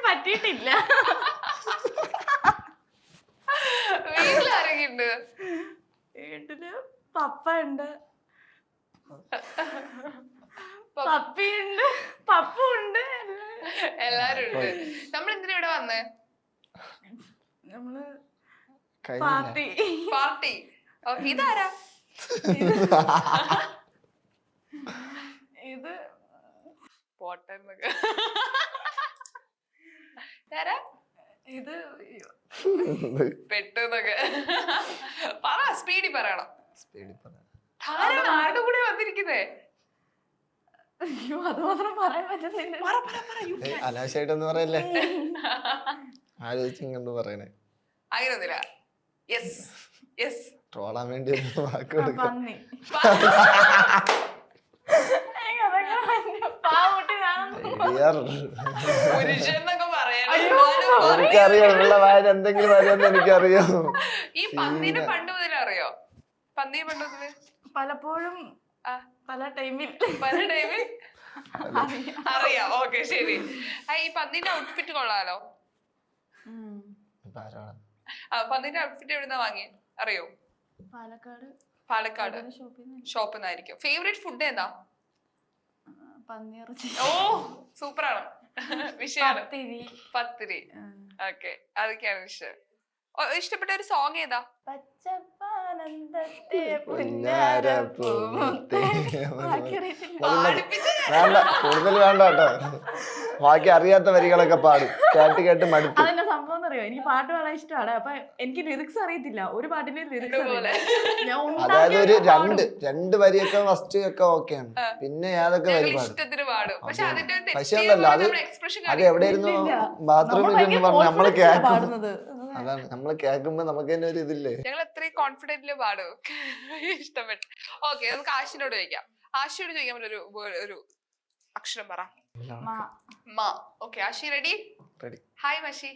പറ്റിയിട്ടില്ല. വീട്ടിലാരൊക്കെ ഉണ്ട്? വീട്ടില് പപ്പ ഉണ്ട്, പപ്പിയുണ്ട്, പപ്പു ഉണ്ട്, എല്ലാരും ഉണ്ട്. നമ്മൾ എന്തിനാ ഇവിടെ വന്നേ? നമ്മള് കഴിഞ്ഞില്ല. പാർട്ടി. ഓക്കെ, ഇതാരാ? ഇത് പോട്ടെ ആരാ? ഇത് പെട്ടെന്നൊക്കെ പറ, സ്പീഡിൽ പറയണം. സ്പീഡിൽ പറ. ആരാണ് ആരുടെ കൂടെ വന്നിരിക്കുന്നേ? അയ്യോ, അത് മാത്രം പറയാൻ പറ്റുന്നില്ല. അനാവശ്യമായിട്ടൊന്നും പറയല്ലേ, ആലോചിച്ചും കണ്ട് പറയണേ. അങ്ങനൊന്നുമില്ല. Yes yes. ട്രോളാൻ വേണ്ടി ഒന്ന് വാക്ക് കൊടുക്കാം. പന്നി. പാവൂട്ടി പുരുഷന്നൊക്കെ പറയണം. എനിക്കറിയാം, ഉള്ള വായന എന്തെങ്കിലും അറിയാമെന്ന് എനിക്കറിയാം. ഈ പന്നീനെ പണ്ട് മുതലേ അറിയോ? പന്നി പണ്ട് മുതലേ പലപ്പോഴും പല ടൈമിൽ അറിയാം. ഓക്കെ, ശരി. ഈ പന്നീന്റെ ഔട്ട്ഫിറ്റ് കൊള്ളാലോ. പന്നീന്റെ ഔട്ട്ഫിറ്റ് എവിടുന്നാ വാങ്ങി അറിയോ? പാലക്കാട് ഷോപ്പിൽ നിന്നായിരിക്കും. ഫേവറേറ്റ് ഫുഡ് ഏതാ? പന്നിയിറച്ചി. ഓ, സൂപ്പറാണ്. വിഷയാണ് പത്തിരി. ഓക്കെ, അതൊക്കെയാണ് വിഷയം. ഇഷ്ടപ്പെട്ട ഒരു സോങ് ഏതാ? വേണ്ട, കൂടുതൽ വേണ്ട കേട്ടോ. ബാക്കി അറിയാത്ത വരികളൊക്കെ പാടും, കേട്ട് കേട്ട് മടുത്തു. അതെന്നെ സംഭവം അറിയോ, എനിക്ക് പാട്ട് വളരെ ഇഷ്ടമാണ്. അപ്പൊ എനിക്ക് ലിറിക്സ് അറിയത്തില്ല, ഒരു പാട്ടിന്റെ ലിറിക്സ് അതായത് ഒരു രണ്ട് വരിയൊക്കെ ഫസ്റ്റ് ഒക്കെ ഓക്കെയാണ്, പിന്നെ ഏതൊക്കെ വരി പാടും. പക്ഷെ ഉണ്ടല്ലോ അത് എവിടെയായിരുന്നു, ബാത്റൂമിൽ എന്ന് പറഞ്ഞ നമ്മള് കേൾക്കുന്നത്. അതാണ്, നമ്മള് കേൾക്കുമ്പോ നമുക്ക് തന്നെ ഒരു ഇതില്ലേ. ഞങ്ങൾ എത്രയും കോൺഫിഡന്റില് പാടും. ഇഷ്ടപ്പെട്ടു. ഓക്കെ, നമുക്ക് ആശിനോട് ചോദിക്കാം. ആശിയോട് ചോദിക്കാൻ പറ്റും ഒരു അക്ഷരം പറ. മാ. Okay, Ashi ready? Hi Mashi.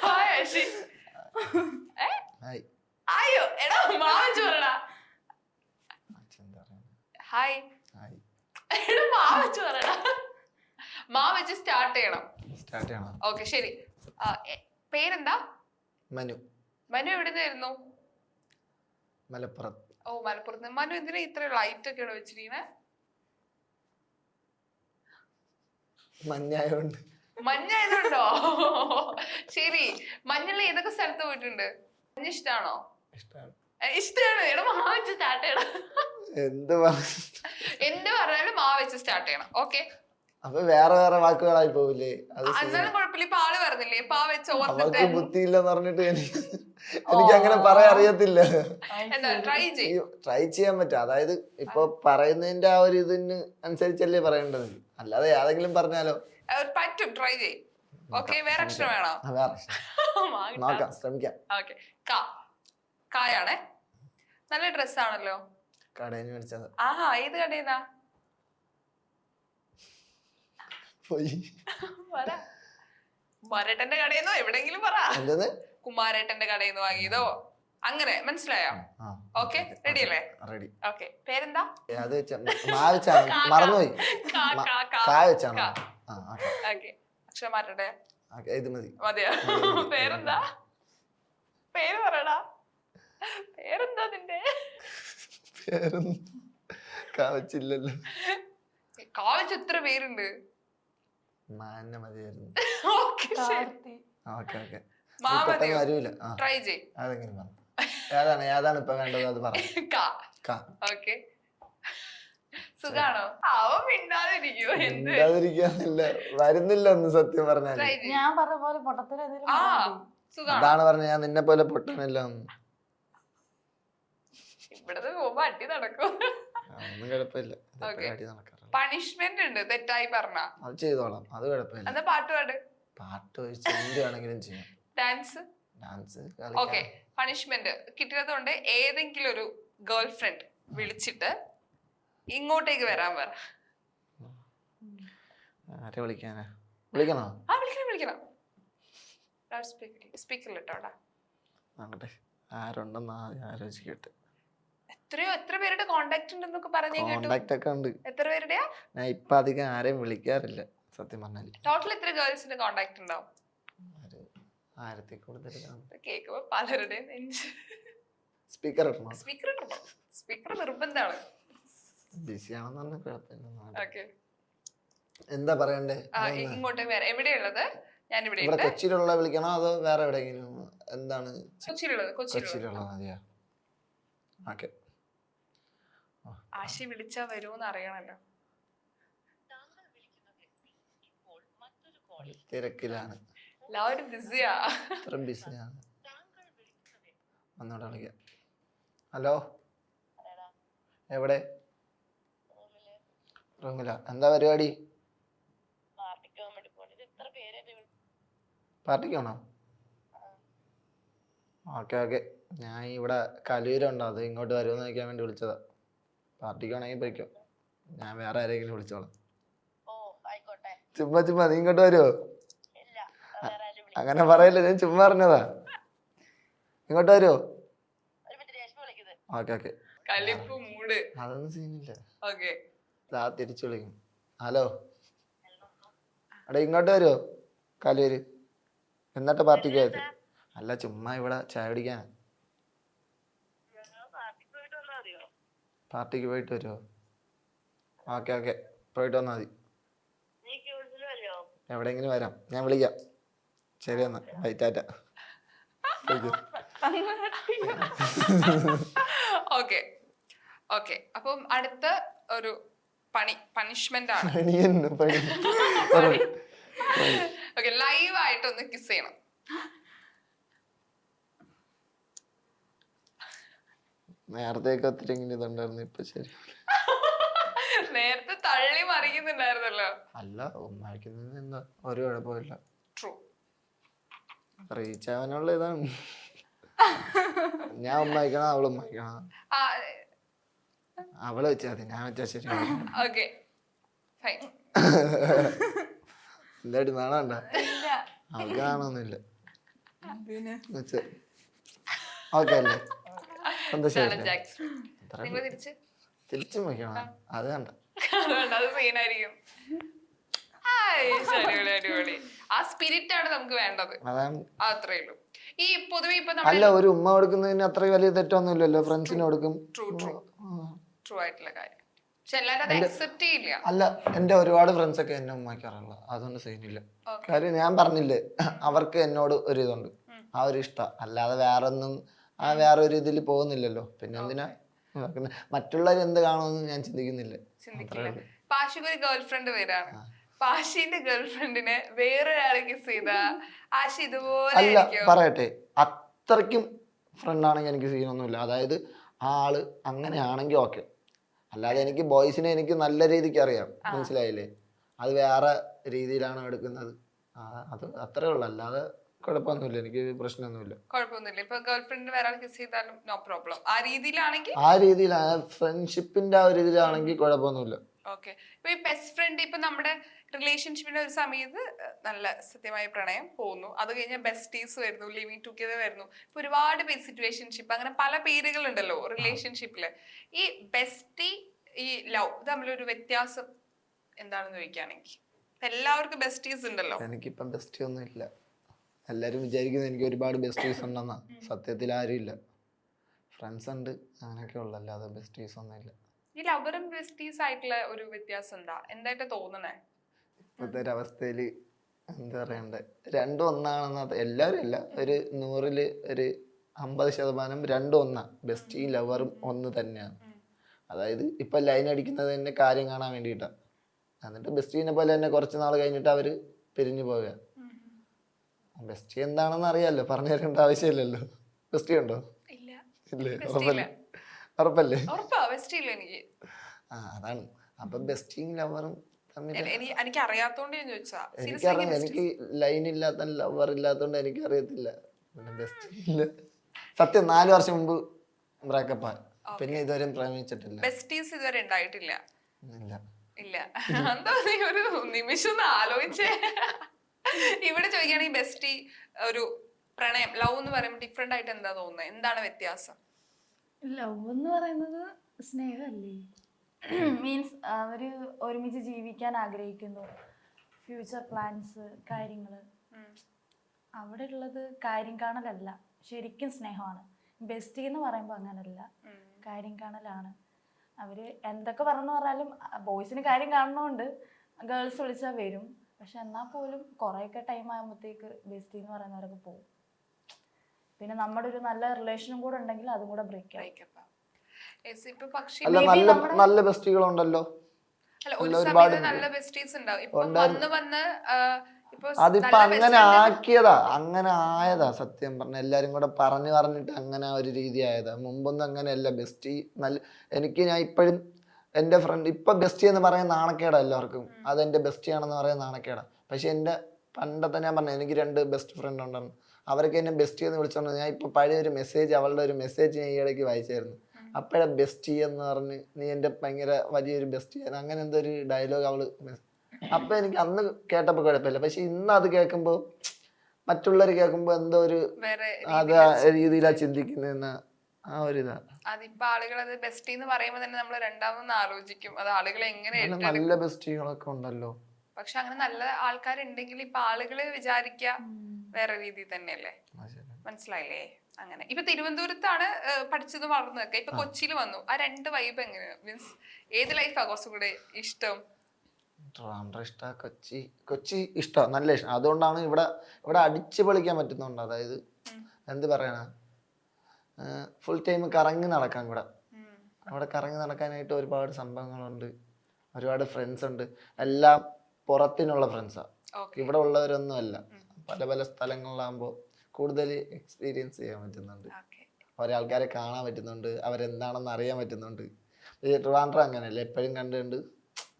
Hi Ashi. അയ്യോ എടാ, മാ വെച്ച് പറടാ. ഹായ്. എടാ, മാ വെച്ച് പറടാ. മാ വെച്ച് സ്റ്റാർട്ട് ചെയ്യണം. ഓക്കെ, ശരി. പേരെന്താ? മനു. മനു എവിടുന്നായിരുന്നു? മലപ്പുറത്ത്. ഓ, മലപ്പുറത്ത്. മനു എന്തിനാ ഇത്ര ലൈറ്റ് ഒക്കെയാണ് വെച്ചിരിക്കുന്നത്? മഞ്ഞായോണ്ട്. മഞ്ഞായതുണ്ടോ? ശരി. മഞ്ഞുള്ള ഏതൊക്കെ സ്ഥലത്ത് പോയിട്ടുണ്ട്? മഞ്ഞ് ഇഷ്ടാണോ? ഇഷ്ടമാണ്. എടാ, മാ വെച്ച് സ്റ്റാർട്ട് ചെയ്യണം. എന്ത് പറഞ്ഞാലും മാ വെച്ച് സ്റ്റാർട്ട് ചെയ്യണം. ഓക്കെ, അപ്പൊ വേറെ വേറെ വാക്കുകളായി പോവില്ലേ? എന്നാലും കുഴപ്പമില്ല. ഇപ്പൊ ആള് പറഞ്ഞില്ലേ പാ വെച്ച് അവർക്ക് ബുദ്ധിയില്ലെന്ന് പറഞ്ഞിട്ട് എനിക്ക് അങ്ങനെ പറയാൻ അറിയത്തില്ല. ട്രൈ ചെയ്യാൻ പറ്റും. അതായത് ഇപ്പൊ പറയുന്നതിന്റെ ആ ഒരു ഇതിന് അനുസരിച്ചല്ലേ പറയേണ്ടത്, അല്ലാതെ ഏതെങ്കിലും പറഞ്ഞാലോ പറ്റും. ട്രൈ ചെയ്യും. ഓക്കെ, വേറെ അക്ഷരം വേണോ? നോക്കാം, ശ്രമിക്കാം. ഓക്കെ, കായാണേ. നല്ല ഡ്രസ്സാണല്ലോ. കടയിൽ നിന്ന് മേടിച്ചത്. ആഹാ, ഏത് കടയിന്നാ? കുമാരേട്ടന്റെ കടയിന്നോ എവിടെങ്കിലും പറ. കുമാരേട്ടന്റെ കടയിൽ നിന്ന് വാങ്ങിയതോ അങ്ങനെ, മനസ്സിലായോ? ഓക്കെ, റെഡി അല്ലേ? ഓക്കെ, പേരെന്താ? മറന്നുപോയി. അക്ഷരം മാറ്റട്ടെ? മതിയോ? പേരെന്താ? പേര് പറയടാ. പേരെന്താ നിന്റെ? കാവച്ചില്ലല്ലോ. കാവച്ച് എത്ര പേരുണ്ട്? ട്രൈ ചെയ്. ഏതാണ് ഇപ്പൊ വേണ്ടത്, അത് പറ. സുഖാണോ? വരുന്നില്ല ഒന്ന്, സത്യം പറഞ്ഞാൽ. ഞാൻ പറഞ്ഞ പോലെ പൊട്ടത്തിന് അതാണ് പറഞ്ഞ, ഞാൻ നിന്നെ പോലെ പൊട്ടനല്ല ഒന്ന്. ഇവിടത്തെ പോകുമ്പോ അടി നടക്കും. ഒന്നും കുഴപ്പമില്ല, അടി നടക്കാം. പണിഷ്മെന്റ് ഉണ്ട് തെറ്റായി പറഞ്ഞ. അത് ചെയ്തോളാം, അത് കുഴപ്പമില്ല. എന്നാ പാട്ട് പാട്. പാട്ട് എന്ത് വേണമെങ്കിലും ചെയ്യാം. ഡാൻസ്. ഓക്കെ, പണിഷ്മെന്റ് കിട്ടിയതുകൊണ്ട് ഏതെങ്കിലും ഒരു ഗേൾ ഫ്രണ്ട് വിളിച്ചിട്ട് ഇങ്ങോട്ടേക്ക് വരാൻ പറ. വിളിക്കണോ? വിളിക്കണം. സ്പീക്കറിലിട്ടോടാ. ആരുണ്ടെന്ന് ആലോചിക്കട്ടെ. എത്ര പേരുടെ കോണ്ടാക്ട് ഉണ്ടെന്നൊക്കെ പറഞ്ഞു കേട്ടു. കോണ്ടാക്ട് ഒക്കെ ഉണ്ട്. എത്ര പേരുടെയാ? ഞാൻ ഇപ്പൊ അധികം ആരെയും വിളിക്കാറില്ല സത്യം പറഞ്ഞാല്. ടോട്ടൽ എത്ര ഗേൾസിന്റെ കോണ്ടാക്ട് ഉണ്ടാവും? 1000 കൂടുതൽ. കേൾക്കുമ്പോ പലരുടെയും സ്പീക്കർ ഇടണോ? സ്പീക്കർ നിർബന്ധമാണ്. ബിസി ആണെന്ന് പറഞ്ഞ കുഴപ്പമില്ല. ഓക്കെ, എന്താ പറയണ്ടേ? ഇങ്ങോട്ട് വേറെ എവിടെയുള്ളത്? ഞാൻ ഇവിടെ ഇവിടെ കൊച്ചിയിലുള്ള വിളിക്കണോ അതോ വേറെ എവിടെയെങ്കിലും? എന്താണ്? കൊച്ചിയിലുള്ളത് മതിയാ. ഓക്കെ. ആശി വിളിച്ചാ വരുമോന്ന് അറിയണല്ലോ. തിരക്കിലാണ്, എല്ലാവരും ബിസിയാ. ഇത്രയും ബിസിയാണ്. ഒന്നുകൂടെ വിളിക്കാം. ഹലോ, എവിടെ? റൂമിലാ. എന്താ പരിപാടി? പാർട്ടിക്കാണോ? Okay okay. ഞാൻ ഇവിടെ കലൂരുണ്ടോ, അത് ഇങ്ങോട്ട് വരുമെന്ന് ചോദിക്കാൻ വേണ്ടി വിളിച്ചതാ. പാർട്ടിക്കാണെങ്കിൽ പോയിക്കോ, ഞാൻ വേറെ ആരെങ്കിലും വിളിച്ചോളാം. ചുമ്മാ നീ ഇങ്ങോട്ട് വരുമോ? അങ്ങനെ പറയല്ലേ, ഞാൻ ചുമ്മാ പറഞ്ഞതാ. ഇങ്ങോട്ട് വരുമോ? Okay okay. അതൊന്നും സീനില്ല, തിരിച്ചു വിളിക്കും. ഹലോ, അവിടെ ഇങ്ങോട്ട് വരുമോ? കലൂര് എന്നിട്ട് പാർട്ടിക്ക് പോയത്? അല്ല, ചുമ്മാ ഇവിടെ ചായ കുടിക്കാനാ. പാർട്ടിക്ക് പോയിട്ട് വരുമോ? ഓക്കെ ഓക്കെ, പോയിട്ട് വന്നാൽ മതി. എവിടെയെങ്കിലും വരാം, ഞാൻ വിളിക്കാം. ശരി എന്നാ, ബൈ, ടാറ്റ. Okay okay. അപ്പം അടുത്ത ഒരു പണിഷ്മെന്റ് ആണ്. ഓക്കെ, ലൈവ് ആയിട്ട് ഒന്ന് കിസ് ചെയ്യണം. നേരത്തേക്ക് ഒത്തിരി ഇങ്ങനെ ഇതുണ്ടായിരുന്നു, ഇപ്പൊ ശരി. നേരത്തെ തള്ളി മറിക്കുന്നുണ്ടായിരുന്നല്ലോ. അല്ല, ഉമ്മാക്കുന്നത് എന്താ ഒരു കുഴപ്പമില്ല. ട്രൂ. റീച്ച് ആവാനുള്ള ഇതാണ്. ഞാൻ ഉമ്മായിക്കണം, അവള് ഉമ്മായിക്കണം. അവള് വെച്ചാ മതി, ഞാൻ വെച്ചാ ശരി. Okay fine. എന്തായിട്ട് നാണണ്ട? അവൾക്ക് നാണൊന്നുമില്ല. ഓക്കെ അല്ലേ? തിരിച്ചും വയ്ക്കണം, അത് കണ്ട സീനായിരിക്കും. അടിപൊളി. ആ സ്പിരിറ്റ് ആണ് നമുക്ക് വേണ്ടത്. അതാണ്, അത്രേ ഉള്ളൂ. ഈ പൊതുവെ ഇപ്പൊ അല്ല, ഒരു ഉമ്മ കൊടുക്കുന്നതിന് അത്ര വലിയ തെറ്റൊന്നുമില്ലല്ലോ. ഫ്രണ്ട്സിന് കൊടുക്കും. ട്രൂ ആയിട്ടുള്ള കാര്യം. പക്ഷെ എല്ലാരും അത് അക്സെപ്റ്റ് ചെയ്യില്ല. അല്ല, എന്റെ ഒരുപാട് ഫ്രണ്ട്സ് ഒക്കെ എന്നെ ഉമ്മാക്കാറുള്ള, അതൊന്നും സീനില്ല. കാര്യം ഞാൻ പറഞ്ഞില്ലേ, അവർക്ക് എന്നോട് ഒരു ഇതുണ്ട്, ആ ഒരു ഇഷ്ടം. അല്ലാതെ വേറൊന്നും വേറെ ഒരു ഇതിൽ പോകുന്നില്ലല്ലോ. പിന്നെ എന്തിനാ മറ്റുള്ളവർ എന്ത് കാണുമെന്ന് ഞാൻ ചിന്തിക്കുന്നില്ല. പാഷിക്ക് ഒരു ഗേൾ ഫ്രണ്ട് പേരാണ്. പാഷിന്റെ ഗേൾ ഫ്രണ്ടിനെ വേറൊരാളെ കിസ് ചെയ്താ ആശി ഇതുപോലെ അല്ല, പറയട്ടെ, അത്രയ്ക്കും ഫ്രണ്ട് ആണെങ്കിൽ എനിക്ക് സീനൊന്നുമില്ല. അതായത് ആള് അങ്ങനെയാണെങ്കിൽ ഓക്കെ. അല്ലാതെ എനിക്ക് ബോയ്സിനെ എനിക്ക് നല്ല രീതിക്ക് അറിയാം, മനസ്സിലായില്ലേ? അത് വേറെ രീതിയിലാണ് എടുക്കുന്നത്, അത് അത്രേ ഉള്ളു. അല്ലാതെ കുഴപ്പമൊന്നുമില്ല, എനിക്ക് പ്രശ്നമൊന്നുമില്ല. കുഴപ്പമൊന്നുമില്ല. ഇപ്പൊ ഗേൾ ഫ്രണ്ടിന് വേറെ കിസ് ചെയ്താലും നോ പ്രോബ്ലം. ആ രീതിയിലാണെങ്കിൽ, ആ രീതിയിൽ ഫ്രണ്ട്ഷിപ്പിന്റെ ആ ഒരു ഇതിലാണെങ്കിൽ കുഴപ്പമൊന്നുമില്ല. ഓക്കെ. ഇപ്പൊ ഈ ബെസ്റ്റ് ഫ്രണ്ട്, ഇപ്പൊ നമ്മുടെ റിലേഷൻഷിപ്പിന്റെ ഒരു സമയത്ത് നല്ല സത്യമായ പ്രണയം പോകുന്നു, അത് കഴിഞ്ഞാൽ ബെസ്റ്റീസ് വരുന്നു, ലിവിങ് ടുഗെദർ വരുന്നു. ഇപ്പൊ ഒരുപാട് പേര് സിറ്റുവേഷൻഷിപ്പ്, അങ്ങനെ പല പേരുകളുണ്ടല്ലോ റിലേഷൻഷിപ്പില്. ഈ ബെസ്റ്റി ഈ ലവ് തമ്മിലൊരു വ്യത്യാസം എന്താണെന്ന് ചോദിക്കുകയാണെങ്കിൽ, എല്ലാവർക്കും ബെസ്റ്റീസ് ഉണ്ടല്ലോ. എനിക്കിപ്പം ബെസ്റ്റി ഒന്നും ഇല്ല. എല്ലാരും വിചാരിക്കുന്നത് എനിക്ക് ഒരുപാട് ബെസ്റ്റീസ് ഉണ്ടെന്നാ. സത്യത്തിൽ ആരും ഇല്ല, ഫ്രണ്ട്സ് ഉണ്ട്, അങ്ങനെയൊക്കെ ഉള്ളു. അല്ലാതെ ബെസ്റ്റീസ് ഒന്നും ഇല്ല. ഈ ലവറും ബെസ്റ്റീസ് ആയിട്ടുള്ള ഒരു വ്യത്യാസം എന്തായിട്ട് തോന്നണേ? ഇപ്പോഴത്തെ ഒരവസ്ഥയില് എന്താ പറയണ്ടേ, രണ്ടും ഒന്നാണെന്നാ. എല്ലാവരും ഇല്ല, ഒരു 100-ല് ഒരു 50% രണ്ടും ഒന്നാ. ബെസ്റ്റിയും ലവറും ഒന്ന് തന്നെയാണ്. അതായത് ഇപ്പൊ ലൈൻ അടിക്കുന്നത് തന്നെ കാര്യം കാണാൻ വേണ്ടിയിട്ടാ. എന്നിട്ട് ബെസ്റ്റീനെ പോലെ തന്നെ കുറച്ച് നാൾ കഴിഞ്ഞിട്ട് അവര് പിരിഞ്ഞു പോവുക. ബെസ്റ്റി എന്താണെന്ന് അറിയാലോ, പറഞ്ഞു തരേണ്ട ആവശ്യമില്ലല്ലോ. ബെസ്റ്റി ഉണ്ടോ? ഇല്ലേ? ഉറപ്പല്ലേ? അതാണ്. അപ്പൊ ബെസ്റ്റിയും ലവറും എനിക്ക് അറിയാത്തോണ്ട് ഞാൻ ചോദിച്ചാ. എനിക്കറിയാം, എനിക്ക് ലൈൻ ഇല്ലാത്ത ലവർ ഇല്ലാത്തോണ്ട് എനിക്ക് അറിയത്തില്ല. പിന്നെ ബെസ്റ്റ് ഇല്ല. സത്യം 4 വർഷം മുമ്പ് ബ്രേക്കപ്പ്, പിന്നെ ഇതുവരെ പ്രേമിച്ചിട്ടില്ല. ബെസ്റ്റീസ് ഇതുവരെ ഉണ്ടായിട്ടില്ല. ഇല്ല. എന്താ നീ ഒരു നിമിഷം ആലോചിച്ചേ? ഇവിടെ ചോദിക്കുകയാണെങ്കിൽ ബെസ്റ്റി ഒരു പ്രണയം ലവ് എന്ന് പറയുമ്പോൾ ഡിഫറെന്റ് ആയിട്ട് എന്താ തോന്നുന്നത്? എന്താണ് വ്യത്യാസം? ലവ് എന്ന് പറയുന്നത് സ്നേഹമല്ലേ? മീൻസ് അവര് ഒരുമിച്ച് ജീവിക്കാൻ ആഗ്രഹിക്കുന്നു, ഫ്യൂച്ചർ പ്ലാൻസ്, കാര്യങ്ങൾ. അവിടെ ഉള്ളത് കാര്യം കാണലല്ല, ശരിക്കും സ്നേഹമാണ്. ബെസ്റ്റി എന്ന് പറയുമ്പോൾ അങ്ങനല്ല, കാര്യം കാണലാണ്. അവര് എന്തൊക്കെ പറഞ്ഞു പറഞ്ഞാലും ബോയ്സിന് കാര്യം കാണുന്നതുകൊണ്ട് ഗേൾസ് വിളിച്ചാൽ വരും. പക്ഷെ എന്നാൽ പോലും കുറേയൊക്കെ ടൈം ആകുമ്പോഴത്തേക്ക് ബെസ്റ്റി എന്ന് പറയുന്നവരൊക്കെ പോകും. പിന്നെ നമ്മുടെ ഒരു നല്ല റിലേഷനും കൂടെ ഉണ്ടെങ്കിൽ അതും കൂടെ ബ്രേക്ക് ആവും. അല്ല, നല്ല ബെസ്റ്റികളുണ്ടല്ലോ. നല്ല ബെസ്റ്റീസ് ഉണ്ടാവും. ഇപ്പൊ വന്ന് അതിപ്പോ അങ്ങനെ ആക്കിയതാ, അങ്ങനെ ആയതാ. സത്യം പറഞ്ഞ എല്ലാരും കൂടെ പറഞ്ഞിട്ട് അങ്ങനെ ഒരു രീതി ആയതാ. മുമ്പൊന്നും അങ്ങനെയല്ല. ബെസ്റ്റി നല്ല ഞാൻ ഇപ്പോഴും എൻ്റെ ഫ്രണ്ട് ഇപ്പൊ ബെസ്റ്റി എന്ന് പറയാൻ നാണക്കേടാ എല്ലാവർക്കും. അതെന്റെ ബെസ്റ്റി ആണെന്ന് പറയാൻ നാണക്കേടാ. പക്ഷെ എന്റെ പണ്ടത്തെ ഞാൻ പറഞ്ഞു, എനിക്ക് 2 ബെസ്റ്റ് ഫ്രണ്ട് ഉണ്ടായിരുന്നു. അവരൊക്കെ എന്നെ ബെസ്റ്റി എന്ന് വിളിച്ചോണ്ട് ഞാൻ ഇപ്പൊ പഴയ ഒരു മെസ്സേജ്, അവളുടെ ഒരു മെസ്സേജ് ഞാൻ ഈയിടയ്ക്ക് വായിച്ചായിരുന്നു. അപ്പോഴെ ബെസ്റ്റി എന്ന് പറഞ്ഞ് നീ എന്റെ ഭയങ്കര വലിയൊരു ബെസ്റ്റി, അങ്ങനെ എന്തോ ഒരു ഡയലോഗ് അവള്. അപ്പൊ എനിക്ക് അന്ന് കേട്ടപ്പോ കുഴപ്പമില്ല. പക്ഷെ ഇന്ന് അത് കേൾക്കുമ്പോ, മറ്റുള്ളവർ കേൾക്കുമ്പോ എന്തോ ഒരു അത് രീതിയിലാ ചിന്തിക്കുന്ന ആ ഒരു ഇതാ. അതിപ്പോ ആളുകൾ അത് ബെസ്റ്റി എന്ന് പറയുമ്പോ തന്നെ നമ്മൾ രണ്ടാമതൊന്ന് ആലോചിക്കും അത് ആളുകൾ എങ്ങനെ. നല്ല ബെസ്റ്റികളൊക്കെ ഉണ്ടല്ലോ. പക്ഷെ അങ്ങനെ നല്ല ആൾക്കാരുണ്ടെങ്കിൽ ഇപ്പൊ ആളുകള് വിചാരിക്ക വേറെ രീതി തന്നെയല്ലേ. മനസ്സിലായില്ലേ? അങ്ങനെ ഇപ്പൊ തിരുവനന്തപുരത്താണ് പഠിച്ചത് വളർന്നതൊക്കെ. ഇപ്പൊ കൊച്ചിയിൽ വന്നു. ആ 2 വൈബ് എങ്ങനെയാ? മീൻസ് ഏത് ലൈഫാ കുറച്ചും കൂടെ ഇഷ്ടം? കൊച്ചി ഇഷ്ടം, നല്ല ഇഷ്ടം. അതുകൊണ്ടാണ് ഇവിടെ അടിച്ചു പൊളിക്കാൻ പറ്റുന്നുണ്ട്. അതായത് എന്ത് പറയണ, ഫുൾ ടൈം കറങ്ങി നടക്കാൻ കൂടെ. അവിടെ കറങ്ങി നടക്കാനായിട്ട് ഒരുപാട് സംഭവങ്ങളുണ്ട്, ഒരുപാട് ഫ്രണ്ട്സ് ഉണ്ട്. എല്ലാം പുറത്തിനുള്ള ഫ്രണ്ട്സാ, ഇവിടെ ഉള്ളവരൊന്നും അല്ല. പല പല സ്ഥലങ്ങളിലാകുമ്പോൾ കൂടുതൽ എക്സ്പീരിയൻസ് ചെയ്യാൻ പറ്റുന്നുണ്ട്, ഓരോ ആൾക്കാരെ കാണാൻ പറ്റുന്നുണ്ട്, അവരെന്താണെന്ന് അറിയാൻ പറ്റുന്നുണ്ട്. ട്രിവാൻഡ്രം അങ്ങനെയല്ല, എപ്പോഴും കണ്ടുകൊണ്ട്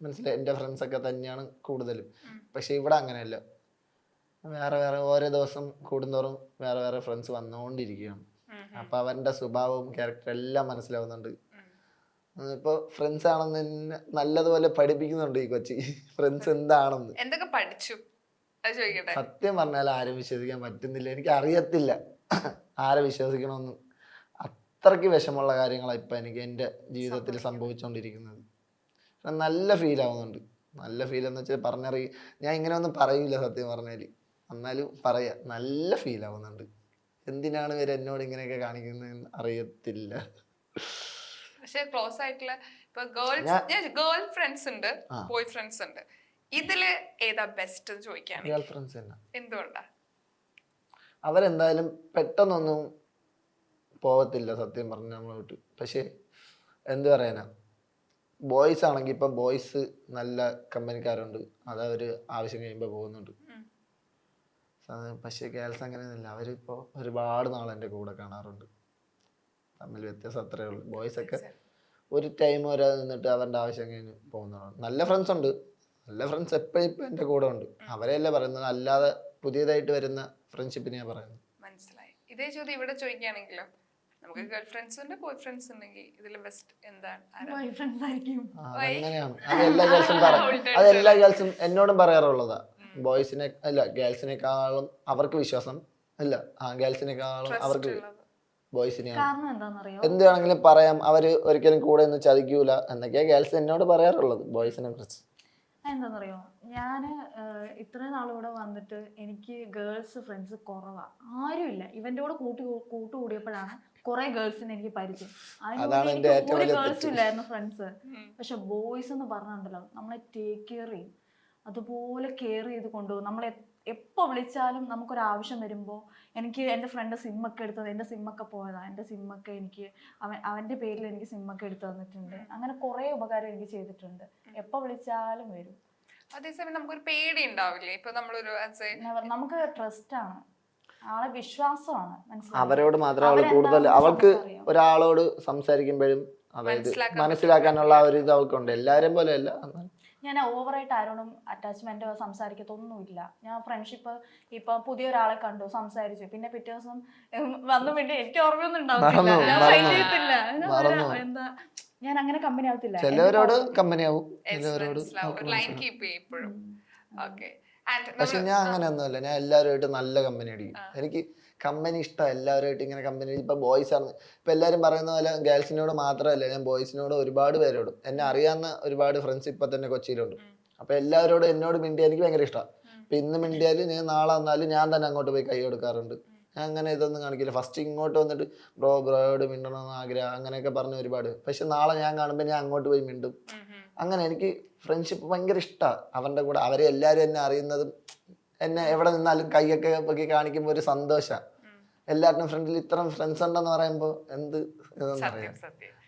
മനസ്സിലായി. എൻ്റെ ഫ്രണ്ട്സൊക്കെ തന്നെയാണ് കൂടുതലും. പക്ഷെ ഇവിടെ അങ്ങനെയല്ല, വേറെ വേറെ ഓരോ ദിവസം കൂടുന്തോറും വേറെ വേറെ ഫ്രണ്ട്സ് വന്നുകൊണ്ടിരിക്കുകയാണ്. അപ്പൊ അവന്റെ സ്വഭാവവും ക്യാരക്ടറും എല്ലാം മനസ്സിലാവുന്നുണ്ട്. ഇപ്പൊ ഫ്രണ്ട്സ് ആണെന്ന് തന്നെ നല്ലതുപോലെ പഠിപ്പിക്കുന്നുണ്ട് ഈ കൊച്ചി. ഫ്രണ്ട്സ് എന്താണെന്ന് എന്തൊക്കെ പഠിച്ചു സത്യം പറഞ്ഞാൽ ആരും വിശ്വസിക്കാൻ പറ്റുന്നില്ല. എനിക്ക് അറിയത്തില്ല ആരെ വിശ്വസിക്കണമെന്ന്. അത്രയ്ക്ക് വിഷമമുള്ള കാര്യങ്ങളാണ് ഇപ്പൊ എനിക്ക് എൻ്റെ ജീവിതത്തിൽ സംഭവിച്ചുകൊണ്ടിരിക്കുന്നത്. നല്ല ഫീൽ ആവുന്നുണ്ട്. നല്ല ഫീൽ എന്ന് വെച്ചാൽ ഞാൻ ഇങ്ങനെ ഒന്നും പറയൂല സത്യം പറഞ്ഞാല്, എന്നാലും പറയാ, നല്ല ഫീൽ ആവുന്നുണ്ട്. എന്തിനാണ് ഇവർ എന്നോട് ഇങ്ങനെയൊക്കെ കാണിക്കുന്നതെന്ന് അറിയത്തില്ല. പക്ഷെ ക്ലോസ് ആയിട്ടുള്ള ഇപ്പൊ ഗേൾ ഫ്രണ്ട്സ് ഉണ്ട്, ബോയ് ഫ്രണ്ട്സ് ഉണ്ട്. ഇതില് ഏതാ ബെസ്റ്റ് ചോദിക്കാണ്? ഗേൾ ഫ്രണ്ട്സ് തന്നെ. എന്തുകൊണ്ടാ? അവരെന്തായാലും പെട്ടെന്നൊന്നും പോവത്തില്ല സത്യം പറഞ്ഞ നമ്മളെ വിട്ട്. പക്ഷെ എന്ത് പറയാനാ, ബോയ്സ് ആണെങ്കിൽ ഇപ്പം ബോയ്സ് നല്ല കമ്പനിക്കാരുണ്ട്, അതവര് ആവശ്യം കഴിയുമ്പോൾ പോകുന്നുണ്ട്. പക്ഷെ ഗേൾസ് അങ്ങനെയൊന്നുമില്ല. അവരിപ്പോൾ ഒരുപാട് നാൾ എൻ്റെ കൂടെ കാണാറുണ്ട്. തമ്മിൽ വ്യത്യാസം അത്രേ ഉള്ളൂ. ബോയ്സ് ഒക്കെ ഒരു ടൈം വരെ നിന്നിട്ട് അവരുടെ ആവശ്യം കഴിഞ്ഞ് പോകുന്നതാണ്. നല്ല ഫ്രണ്ട്സ് ഉണ്ട്, നല്ല ഫ്രണ്ട്സ് എപ്പോഴും ഇപ്പം എൻ്റെ കൂടെ ഉണ്ട്. അവരെയല്ലേ പറയുന്നത്, അല്ലാതെ പുതിയതായിട്ട് വരുന്ന ഫ്രണ്ട്ഷിപ്പിനെ ഞാൻ പറയുന്നത്. മനസ്സിലായി. ഇതേ ചോദ്യം ഇവിടെ ചോദിക്കുകയാണെങ്കിലോ, നമുക്ക് ഗേൾ ഫ്രണ്ട്സ് ഉണ്ട്, ബോയ് ഫ്രണ്ട്സ് ഉണ്ടെങ്കിൽ ഇതിൽ ബെസ്റ്റ് എന്താണ്? അതങ്ങനെയാണ്, അത് എല്ലാ ഗേൾസും പറയും. അത് എല്ലാ ഗേൾസും എന്നോടും പറയാറുള്ളതാ. ബോയ്സിനെ അല്ല, ഗേൾസിനെക്കാളും അവർക്ക് വിശ്വാസം ഇല്ല, ഗേൾസിനെക്കാളും അവർക്ക് ബോയ്സിനെയാണ്. എന്ത് വേണമെങ്കിലും പറയാം, അവര് ഒരിക്കലും കൂടെ ഒന്നും ചതിക്കൂല എന്നൊക്കെയാ ഗേൾസ് എന്നോട് പറയാറുള്ളത് ബോയ്സിനെ കുറിച്ച്. എന്താണെന്നറിയോ, ഞാൻ ഇത്രയും നാളിവിടെ വന്നിട്ട് എനിക്ക് ഗേൾസ് ഫ്രണ്ട്സ് കുറവാ, ആരുമില്ല. ഇവന്റെ കൂടെ കൂട്ടുകൂടിയപ്പോഴാണ് കുറെ ഗേൾസിനെ എനിക്ക് പരിചയം. അതിന് ഒരു ഗേൾസും ഇല്ലായിരുന്നു ഫ്രണ്ട്സ്. പക്ഷെ ബോയ്സ് എന്ന് പറഞ്ഞിട്ടുണ്ടല്ലോ, നമ്മളെ ടേക്ക് കെയർ ചെയ്യും, അതുപോലെ കെയർ ചെയ്ത് കൊണ്ടുപോകും. നമ്മളെ എപ്പോൾ വിളിച്ചാലും നമുക്കൊരാവശ്യം വരുമ്പോൾ, എനിക്ക് എൻ്റെ ഫ്രണ്ട് സിമ്മൊക്കെ എടുത്തത്, എൻ്റെ സിമ്മൊക്കെ പോയതാ, എൻ്റെ സിമ്മൊക്കെ എനിക്ക് അവൻ്റെ പേരിൽ എനിക്ക് സിമ്മൊക്കെ എടുത്തു തന്നിട്ടുണ്ട്. അങ്ങനെ കുറേ ഉപകാരം എനിക്ക് ചെയ്തിട്ടുണ്ട്. എപ്പോൾ വിളിച്ചാലും വരും. അതേസമയം നമുക്കൊരു പേടി ഉണ്ടാവില്ലേ? ഇപ്പൊ നമ്മളൊരു നമുക്ക് ട്രസ്റ്റ് ആണ്, ആളെ വിശ്വാസമാണ്. അവരോട് മാത്രമേ കൂടുതൽ, അവൾക്ക് ഒരാളോട് സംസാരിക്കുമ്പോഴും അതായത് മനസ്സിലാക്കാനുള്ള ആ ഒരു ഇത് അവൾക്കുണ്ട്. എല്ലാവരെയും പോലെ അല്ല. ഞാൻ ഓവറായിട്ട് ആരോടും അറ്റാച്ച്മെന്റ് സംസാരിക്കത്തൊന്നുമില്ല. ഞാൻ ഫ്രണ്ട്ഷിപ്പ് ഇപ്പൊ പുതിയ ഒരാളെ കണ്ടു, സംസാരിച്ചു, പിന്നെ പിറ്റേ ദിവസം വന്നു വേണ്ടി എനിക്ക് ഓർമ്മയൊന്നും ഉണ്ടാവത്തില്ല, എന്താ ഞാൻ അങ്ങനെ കമ്പനി ആവത്തില്ല. ചിലവരോട് കമ്പനി ആവും, പക്ഷെ ഞാൻ അങ്ങനെയൊന്നുമല്ല. ഞാൻ എല്ലാവരുമായിട്ട് നല്ല കമ്പനി അടിക്കും. എനിക്ക് കമ്പനി ഇഷ്ടം, എല്ലാവരുമായിട്ട് ഇങ്ങനെ കമ്പനി. ഇപ്പൊ ബോയ്സ് ആണ്, ഇപ്പൊ എല്ലാരും പറയുന്ന പോലെ ഗേൾസിനോട് മാത്രമല്ല, ഞാൻ ബോയ്സിനോട് ഒരുപാട് പേരോടും, എന്നെ അറിയാവുന്ന ഒരുപാട് ഫ്രണ്ട്സ് ഇപ്പൊ തന്നെ കൊച്ചിയിലുണ്ട്. അപ്പൊ എല്ലാവരോടും എന്നോട് മിണ്ടിയാൽ എനിക്ക് ഭയങ്കര ഇഷ്ടമാണ്. ഇപ്പൊ ഇന്ന് മിണ്ടിയാലും ഞാൻ നാളെ വന്നാലും ഞാൻ തന്നെ അങ്ങോട്ട് പോയി കൈ കൊടുക്കാറുണ്ട്. ഞാൻ അങ്ങനെ ഇതൊന്നും കാണിക്കില്ല. ഫസ്റ്റ് ഇങ്ങോട്ട് വന്നിട്ട് ബ്രോയോട് മിണ്ടണമെന്ന് ആഗ്രഹം അങ്ങനെയൊക്കെ പറഞ്ഞ ഒരുപാട്. പക്ഷെ നാളെ ഞാൻ കാണുമ്പോൾ ഞാൻ അങ്ങോട്ട് പോയി മിണ്ടും. അങ്ങനെ എനിക്ക് ഫ്രണ്ട്ഷിപ്പ് ഭയങ്കര ഇഷ്ടമാണ്. അവരുടെ കൂടെ അവരെ എല്ലാവരും എന്നെ അറിയുന്നതും എന്നെ എവിടെ നിന്നാലും കൈയൊക്കെ പൊക്കി കാണിക്കുമ്പോൾ ഒരു സന്തോഷമാണ്. എല്ലാവരുടെയും ഫ്രണ്ടിൽ ഇത്രയും ഫ്രണ്ട്സ് ഉണ്ടെന്ന് പറയുമ്പോൾ എന്ത് ഇതെന്ന് പറയാം,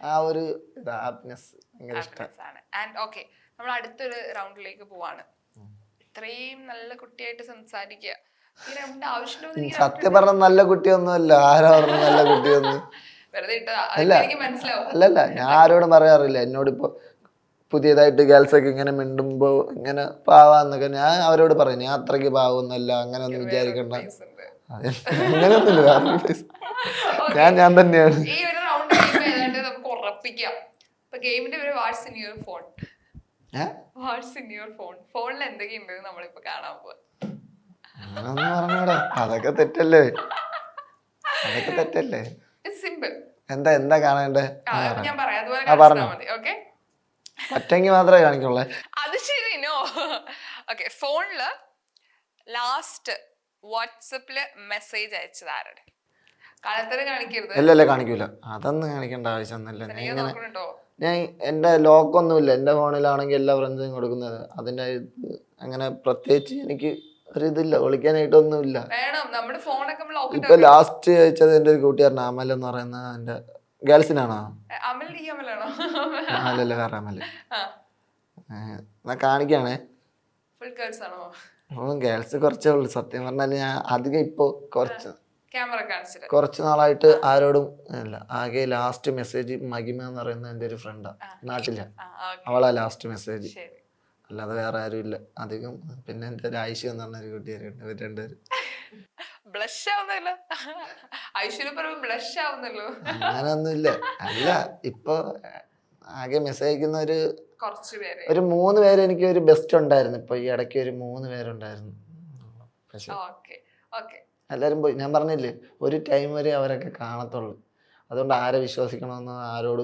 ആ ഒരു ഹാപ്പിനെസ് ഭയങ്കര ഇഷ്ടമാണ്. ആൻഡ് ഓക്കെ, നമ്മൾ അടുത്തൊരു റൗണ്ടിലേക്ക് പോവാണ്. ഇത്രയും നല്ല കുട്ടിയായിട്ട് സംസാരിക്കുക, ഈ റൗണ്ട് ആവശ്യമില്ല. സത്യം പറഞ്ഞ നല്ല കുട്ടിയൊന്നുമല്ല. ആരാ പറഞ്ഞ നല്ല കുട്ടിയൊന്നും? വെറുതെ എനിക്ക് മനസ്സിലാവും. അല്ലല്ല, ഞാൻ ആരോടും പറയാറില്ല. എന്നോടിപ്പോ പുതിയതായിട്ട് ഗേൾസ് ഒക്കെ ഇങ്ങനെ മിണ്ടുമ്പോ ഇങ്ങനെ പാവാന്നൊക്കെ ഞാൻ അവരോട് പറയും. ഞാൻ അത്രയ്ക്ക് പാവൊന്നുമല്ല, അങ്ങനെ ഒന്നും വിചാരിക്കണ്ട. അങ്ങനെയൊന്നുമില്ല, ഞാൻ തന്നെയാണ്. ഈ ഒരു റൗണ്ട് ഏതാണ്ട് നമുക്ക് ഉറപ്പിക്കാം. ഇപ്പൊ ഗെയിമിന്റെ പേര് what's in your phone. What's in your phone. ഫോണിൽ എന്തൊക്കെയുണ്ട് നമ്മളിപ്പോ കാണാൻ പോവാ. അങ്ങനൊന്നും പറഞ്ഞൂടാ, അതൊക്കെ തെറ്റല്ലേ, അതൊക്കെ തെറ്റല്ലേ. സിമ്പിൾ. എന്താ കാണണ്ടേ? ഞാൻ പറയാം, അതുപോലെ മതി. ഓക്കെ, പറ്റെങ്കിൽ മാത്രമേ കാണിക്കുള്ളേ. അത് ശരി. No, okay. ഫോണില് ലാസ്റ്റ് വാട്സപ്പില് മെസ്സേജ് അയച്ചത് ആരുടെ? കളത്തര കാണിക്കരുത്. ഇല്ലല്ല, കാണിക്കൂല. അതൊന്നും കാണിക്കേണ്ട ആവശ്യമൊന്നുമില്ല. ഞാൻ എന്റെ ലോക്കൊന്നുമില്ല. എന്റെ ഫോണിലാണെങ്കിൽ എല്ലാ ഫ്രണ്ട്സും കൊടുക്കുന്നത്. അതിന്റെ അങ്ങനെ പ്രത്യേകിച്ച് എനിക്ക് ഒരു ഇതില്ല, വിളിക്കാനായിട്ടൊന്നുമില്ല. ഇപ്പൊ ലാസ്റ്റ് അയച്ചത് എന്റെ ഒരു കൂട്ടുകാരൻ അമൽ എന്ന് പറയുന്ന എന്റെ ഗേൾസിനാണോ? അല്ലല്ല, വേറെ അമൽ. കാണിക്കാണേ. ഗേൾസ് കുറച്ചേ ഉള്ളു സത്യം പറഞ്ഞാല്. ഞാൻ അധികം ഇപ്പൊ കുറച്ച് നാളായിട്ട് ആരോടും അല്ല. ആകെ ലാസ്റ്റ് മെസ്സേജ് മഹിമ എന്ന് പറയുന്ന എന്റെ ഒരു ഫ്രണ്ടാ, നാട്ടില. അവളാ ലാസ്റ്റ് മെസ്സേജ്, അല്ലാതെ വേറെ ആരും ഇല്ല അധികം. പിന്നെ എന്റെ ഒരു ഐശ്വര്യ എന്ന് പറഞ്ഞ ഒരു കുട്ടിയാരുണ്ട്. ഇവർ രണ്ടുപേരും അങ്ങനൊന്നുമില്ല. അല്ല, ഇപ്പൊ ആകെ മെസ്സേജ് അയക്കുന്ന ഒരു 3 പേര് എനിക്ക് ഒരു ബെസ്റ്റ് ഉണ്ടായിരുന്നു. ഇപ്പൊ ഈ ഇടയ്ക്ക് ഒരു 3 പേരുണ്ടായിരുന്നു. പക്ഷെ എല്ലാരും പോയി. ഞാൻ പറഞ്ഞില്ലേ, ഒരു ടൈം വരെ അവരൊക്കെ കാണത്തുള്ളൂ. അതുകൊണ്ട് ആരെ വിശ്വസിക്കണമെന്ന് ആരോട്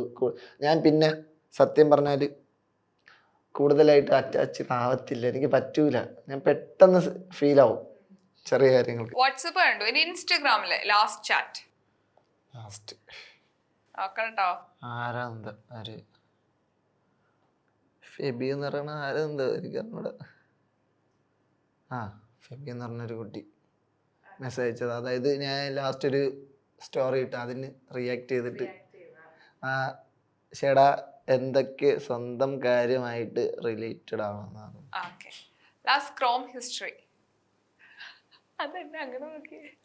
ഞാൻ പിന്നെ സത്യം പറഞ്ഞാല് കൂടുതലായിട്ട് അറ്റാച്ച് ആവത്തില്ല. എനിക്ക് പറ്റൂല. ഞാൻ പെട്ടെന്ന് ഫീൽ ആവും ചെറിയ കാര്യങ്ങൾക്ക്. വാട്സ്ആപ്പ് കണ്ടു, ഇനി ഇൻസ്റ്റാഗ്രാമിലെ ലാസ്റ്റ് ചാറ്റ്. ലാസ്റ്റ് ആരാ എന്താ ഒരു ഫെബി എന്ന് പറയണ ആരെന്താ എനിക്ക് അറിഞ്ഞൂടാ. ഫെബി എന്ന് പറഞ്ഞൊരു കുട്ടി മെസ്സേജ് അയച്ചത്. അതായത് ഞാൻ ലാസ്റ്റ് ഒരു സ്റ്റോറി ഇട്ട് അതിന് റിയാക്ട് ചെയ്തിട്ട് ചേടാ എന്തൊക്കെ സ്വന്തം കാര്യമായിട്ട് റിലേറ്റഡ് ആവുന്നതാണ്.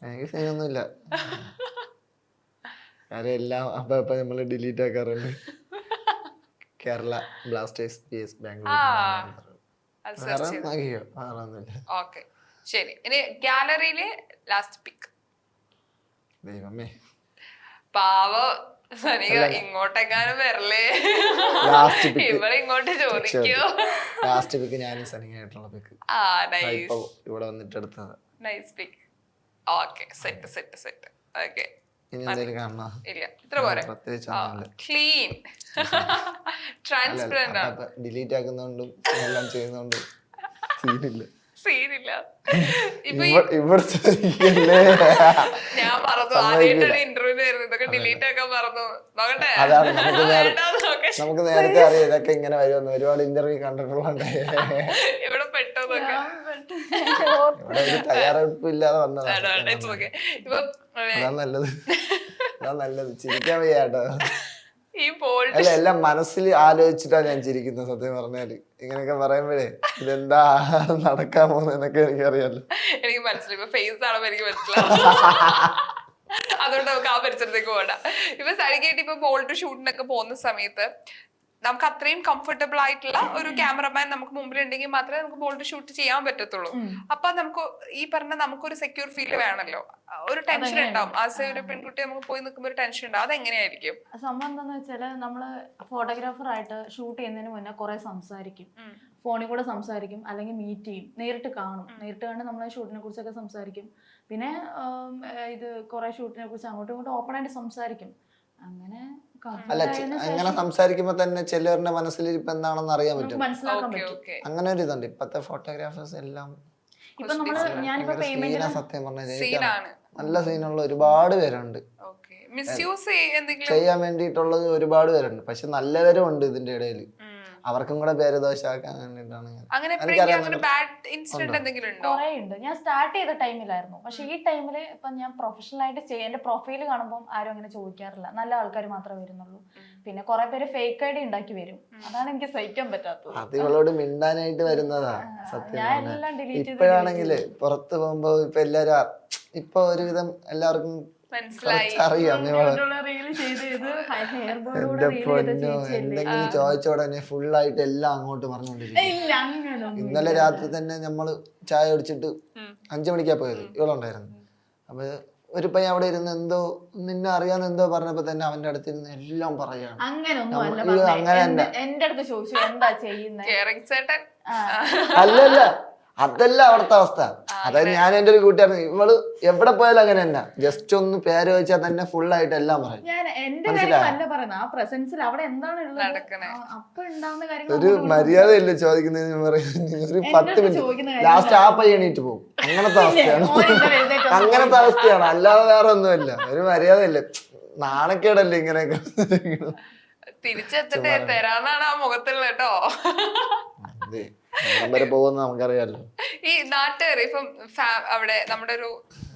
എനിക്ക് സീനൊന്നുമില്ല. കാര്യം എല്ലാം അപ്പൊ നമ്മള് ഡിലീറ്റ് ആക്കാറുണ്ട്. Kerala Blasters PS Bangalore. ശരി, ഇനി ഗാലറിയിലെ ലാസ്റ്റ് പിക്ക്. ദൈവമേ, പാവ ഇങ്ങോട്ടെങ്ങാനും വരല്ലേ, ഇവിടെ ഇങ്ങോട്ട് ചോദിക്കോ. ലാസ്റ്റ് പിക്ക് ഞാൻ സനിയായിട്ടുള്ള പിക്ക് ഇവിടെ വന്നിട്ട് എടുത്തത്. Nice pic. Okay, set set set. Okay, ഇനി എന്തെങ്കിലും കാണണോ? ഇല്ല, ഇത്ര പോരെ. ക്ലീൻ, ട്രാൻസ്പെറന്റ് ആണ്. ഡിലീറ്റ് ആക്കുന്നോണ്ടും എല്ലാം ചെയ്യുന്നോണ്ടും സീനില്ല. ഞാൻ പറഞ്ഞു ആദ്യമായിട്ടാണ് ഇന്റർവ്യൂ വരുന്നത്, ഇതൊക്കെ ഡിലീറ്റ് ആക്കാൻ പറഞ്ഞു. നോക്കട്ടെ, അതാണ് നമുക്ക് നേരത്തെ അറിയാം ഇതൊക്കെ ഇങ്ങനെ വരുമെന്ന്. ഒരുപാട് ഇന്റർവ്യൂ കണ്ടിട്ടുള്ളതുകൊണ്ട് ഇവിടെ പെട്ടതൊക്കെ ഇവിടെ ഒരു തയ്യാറെടുപ്പ് ഇല്ലാതെ വന്നതാണ്. അതാ നല്ലത്. ചിരിക്കാൻ വയ്യാട്ടോ. അല്ല, എല്ലാം മനസ്സിൽ ആലോചിച്ചിട്ടാ ഞാൻ ചിരിക്കുന്നത് സത്യം പറഞ്ഞാല്. ഇങ്ങനെയൊക്കെ പറയുമ്പോഴേ ഇതെന്താ നടക്കാൻ പോകുന്നതൊക്കെ എനിക്കറിയാലോ. എനിക്ക് മനസ്സിലായി, ഫേസ് ആണോ എനിക്ക് മനസ്സിലാവും. അതുകൊണ്ട് നമുക്ക് ആ പരിസരത്തേക്ക് പോകണ്ട. ഇപ്പൊ സരികയായിട്ട് ഇപ്പൊ ബോൾഡ് ഷൂട്ടിനൊക്കെ പോകുന്ന സമയത്ത് നമുക്ക് അത്രയും കംഫർട്ടബിൾ ആയിട്ടുള്ള ഒരു ക്യാമറമാൻ നമുക്ക് മുമ്പിൽ ഉണ്ടെങ്കിൽ മാത്രമേ നമുക്ക് ബോൾഡ് ഷൂട്ട് ചെയ്യാൻ പറ്റത്തുള്ളൂ. അപ്പൊ നമുക്ക് ഈ പറഞ്ഞ നമുക്കൊരു സെക്യൂർ ഫീൽ വേണമല്ലോ, ഒരു ടെൻഷൻ ഉണ്ടാവും. ആസ് ഒരു പെൺകുട്ടി നമുക്ക് പോയി നിൽക്കുമ്പോൾ ഒരു ടെൻഷൻ ഉണ്ടാവും. അതെങ്ങനെയായിരിക്കും സംഭവം? എന്താന്ന് വെച്ചാല് നമ്മള് ഫോട്ടോഗ്രാഫർ ആയിട്ട് ഷൂട്ട് ചെയ്യുന്നതിന് മുന്നേ കുറെ സംസാരിക്കും. ഫോണിൽ കൂടെ സംസാരിക്കും, അല്ലെങ്കിൽ മീറ്റ് ചെയ്യും, നേരിട്ട് കാണും. നേരിട്ട് കണ്ട് നമ്മളെ ഷൂട്ടിനെ കുറിച്ചൊക്കെ സംസാരിക്കും. പിന്നെ ഇത് കുറെ ഷൂട്ടിനെ കുറിച്ച് അങ്ങോട്ടും ഇങ്ങോട്ടും ഓപ്പൺ ആയിട്ട് സംസാരിക്കും. അങ്ങനെ അല്ല comfort ആയതിനു അങ്ങനെ ശേഷം സംസാരിക്കുമ്പോ തന്നെ ചിലവരുടെ മനസ്സിൽ ഇപ്പൊ എന്താണെന്ന് അറിയാൻ നമുക്ക് പറ്റും. മനസ്സിലാക്കാൻ ഓക്കെ പറ്റും. ഓക്കെ. അങ്ങനെ ഒരു ഇതുണ്ട്. ഇപ്പത്തെ ഫോട്ടോഗ്രാഫേഴ്സ് എല്ലാം ഇപ്പൊ നമ്മള് ഞാനിപ്പോ ഭയങ്കര പേയ്മെന്റ് സീനാ സത്യം പറഞ്ഞാൽ. എനിക്കറിയാം സീനാണ്. നല്ല സീനുള്ള ഒരുപാട് പേരുണ്ട്, ഓക്കെ. മിസ്യൂസ് എന്തെങ്കിലും ചെയ്യാൻ വേണ്ടിയിട്ടുള്ളത് ഒരുപാട് പേരുണ്ട്. പക്ഷെ നല്ലവരും ഉണ്ട് ഇതിന്റെ ഇടയിൽ. അവർക്കും കൂടെ പേര് ദോഷമാക്കാൻ വേണ്ടിയിട്ടാണ് അങ്ങനെ എപ്പോഴെങ്കിലും അങ്ങനെ ബാഡ് ഇൻസിഡന്റ് എന്തെങ്കിലും ഉണ്ടോ? കുറെ ഉണ്ട്. ഞാൻ സ്റ്റാർട്ട് ചെയ്ത ടൈമിലായിരുന്നു. പക്ഷെ ഈ ടൈമില് ഇപ്പൊ ഞാൻ പ്രൊഫഷണൽ ആയിട്ട് എന്റെ പ്രൊഫൈൽ കാണുമ്പോൾ ആരും അങ്ങനെ ചോദിക്കാറില്ല. നല്ല ആൾക്കാർ മാത്രമേ വരുന്നുള്ളൂ. പിന്നെ കുറെ പേര് ഫേക്ക് ഐഡി ഉണ്ടാക്കി വരും. അതാണ് എനിക്ക് സഹിക്കാൻ പറ്റാത്തത്. അത് ഇവളോട് മിണ്ടാനായിട്ട് വരുന്നതാ സത്യം ഞാൻ പറഞ്ഞാൽ. എല്ലാം ഡിലീറ്റ് ചെയ്ത് ഇപ്പോഴാണെങ്കില് പുറത്ത് പോകുമ്പോ ഇപ്പൊ എല്ലാരും ഇപ്പൊ ഒരുവിധം എല്ലാവർക്കും മനസ്സിലായി. അറിയാം ഇവളെ. റീൽ ചെയ്ത് ഹെയർ ബോർഡ് എന്റെ റീൽ ചെയ്ത പൊന്നോ, ചേച്ചിയല്ലേ. എന്തെങ്കിലും ചോദിച്ച ഉടനെ ഫുള്ളായിട്ട് എല്ലാം അങ്ങോട്ട് പറഞ്ഞുകൊണ്ടിരിക്കും. ഇല്ല അങ്ങനൊന്നും ഇന്നലെ രാത്രി തന്നെ നമ്മള് ചായ കുടിച്ചിട്ട് 5 മണിക്കാ പോയത്, ഇവളുണ്ടായിരുന്നു. അപ്പൊ ഒരു പയ്യൻ അവിടെ ഇരുന്ന് എന്തോ നിന്നെ അറിയാന്ന് എന്തോ പറഞ്ഞപ്പോ തന്നെ അവന്റെ അടുത്തിരുന്ന് എല്ലാം പറയാണ്. അങ്ങനൊന്നും അല്ല ഇത് പറഞ്ഞേ. അങ്ങനെ തന്നെ. എന്റെ അടുത്ത് ചോദിച്ചു എന്താ ചെയ്യുന്നത്. കേറിങ് ചേട്ടൻ അല്ലല്ല, അതല്ല അവിടുത്തെ അവസ്ഥ. അതായത് ഞാൻ എന്റെ ഒരു കൂട്ടുകാരൻ, ഇവള് എവിടെ പോയാലും അങ്ങനെ തന്നെ. ജസ്റ്റ് ഒന്ന് പേര് ചോദിച്ചാൽ തന്നെ ഫുൾ ആയിട്ട് എല്ലാം പറയും. ഞാൻ എന്റെ കാര്യമല്ല പറയുന്നത്, ആ പ്രസൻസിൽ അവിടെ എന്താണ് ഉള്ളത് നടക്കണേ. അപ്പൊ ഉണ്ടാവുന്ന കാര്യങ്ങൾ ഒരു മര്യാദ ഇല്ല ചോദിക്കുന്നതിന് പറയുന്നത്. ഒരു 10 മിനിറ്റ് ലാസ്റ്റ് ആ പയ്യ എണീറ്റ് പോകും. അങ്ങനത്തെ അവസ്ഥയാണ്. അങ്ങനത്തെ അവസ്ഥയാണ്, അല്ലാതെ വേറെ ഒന്നുമില്ല. ഒരു മര്യാദ ഇല്ല. നാണക്കേടല്ലേ ഇങ്ങനെയൊക്കെ. തിരിച്ചെത്തട്ടെ തരാന്നാണ് ആ മുഖത്തുള്ള കേട്ടോ. വരെ പോകുന്ന നമുക്കറിയാലോ. ഈ നാട്ടുകാര് ഇപ്പം അവിടെ നമ്മുടെ ഒരു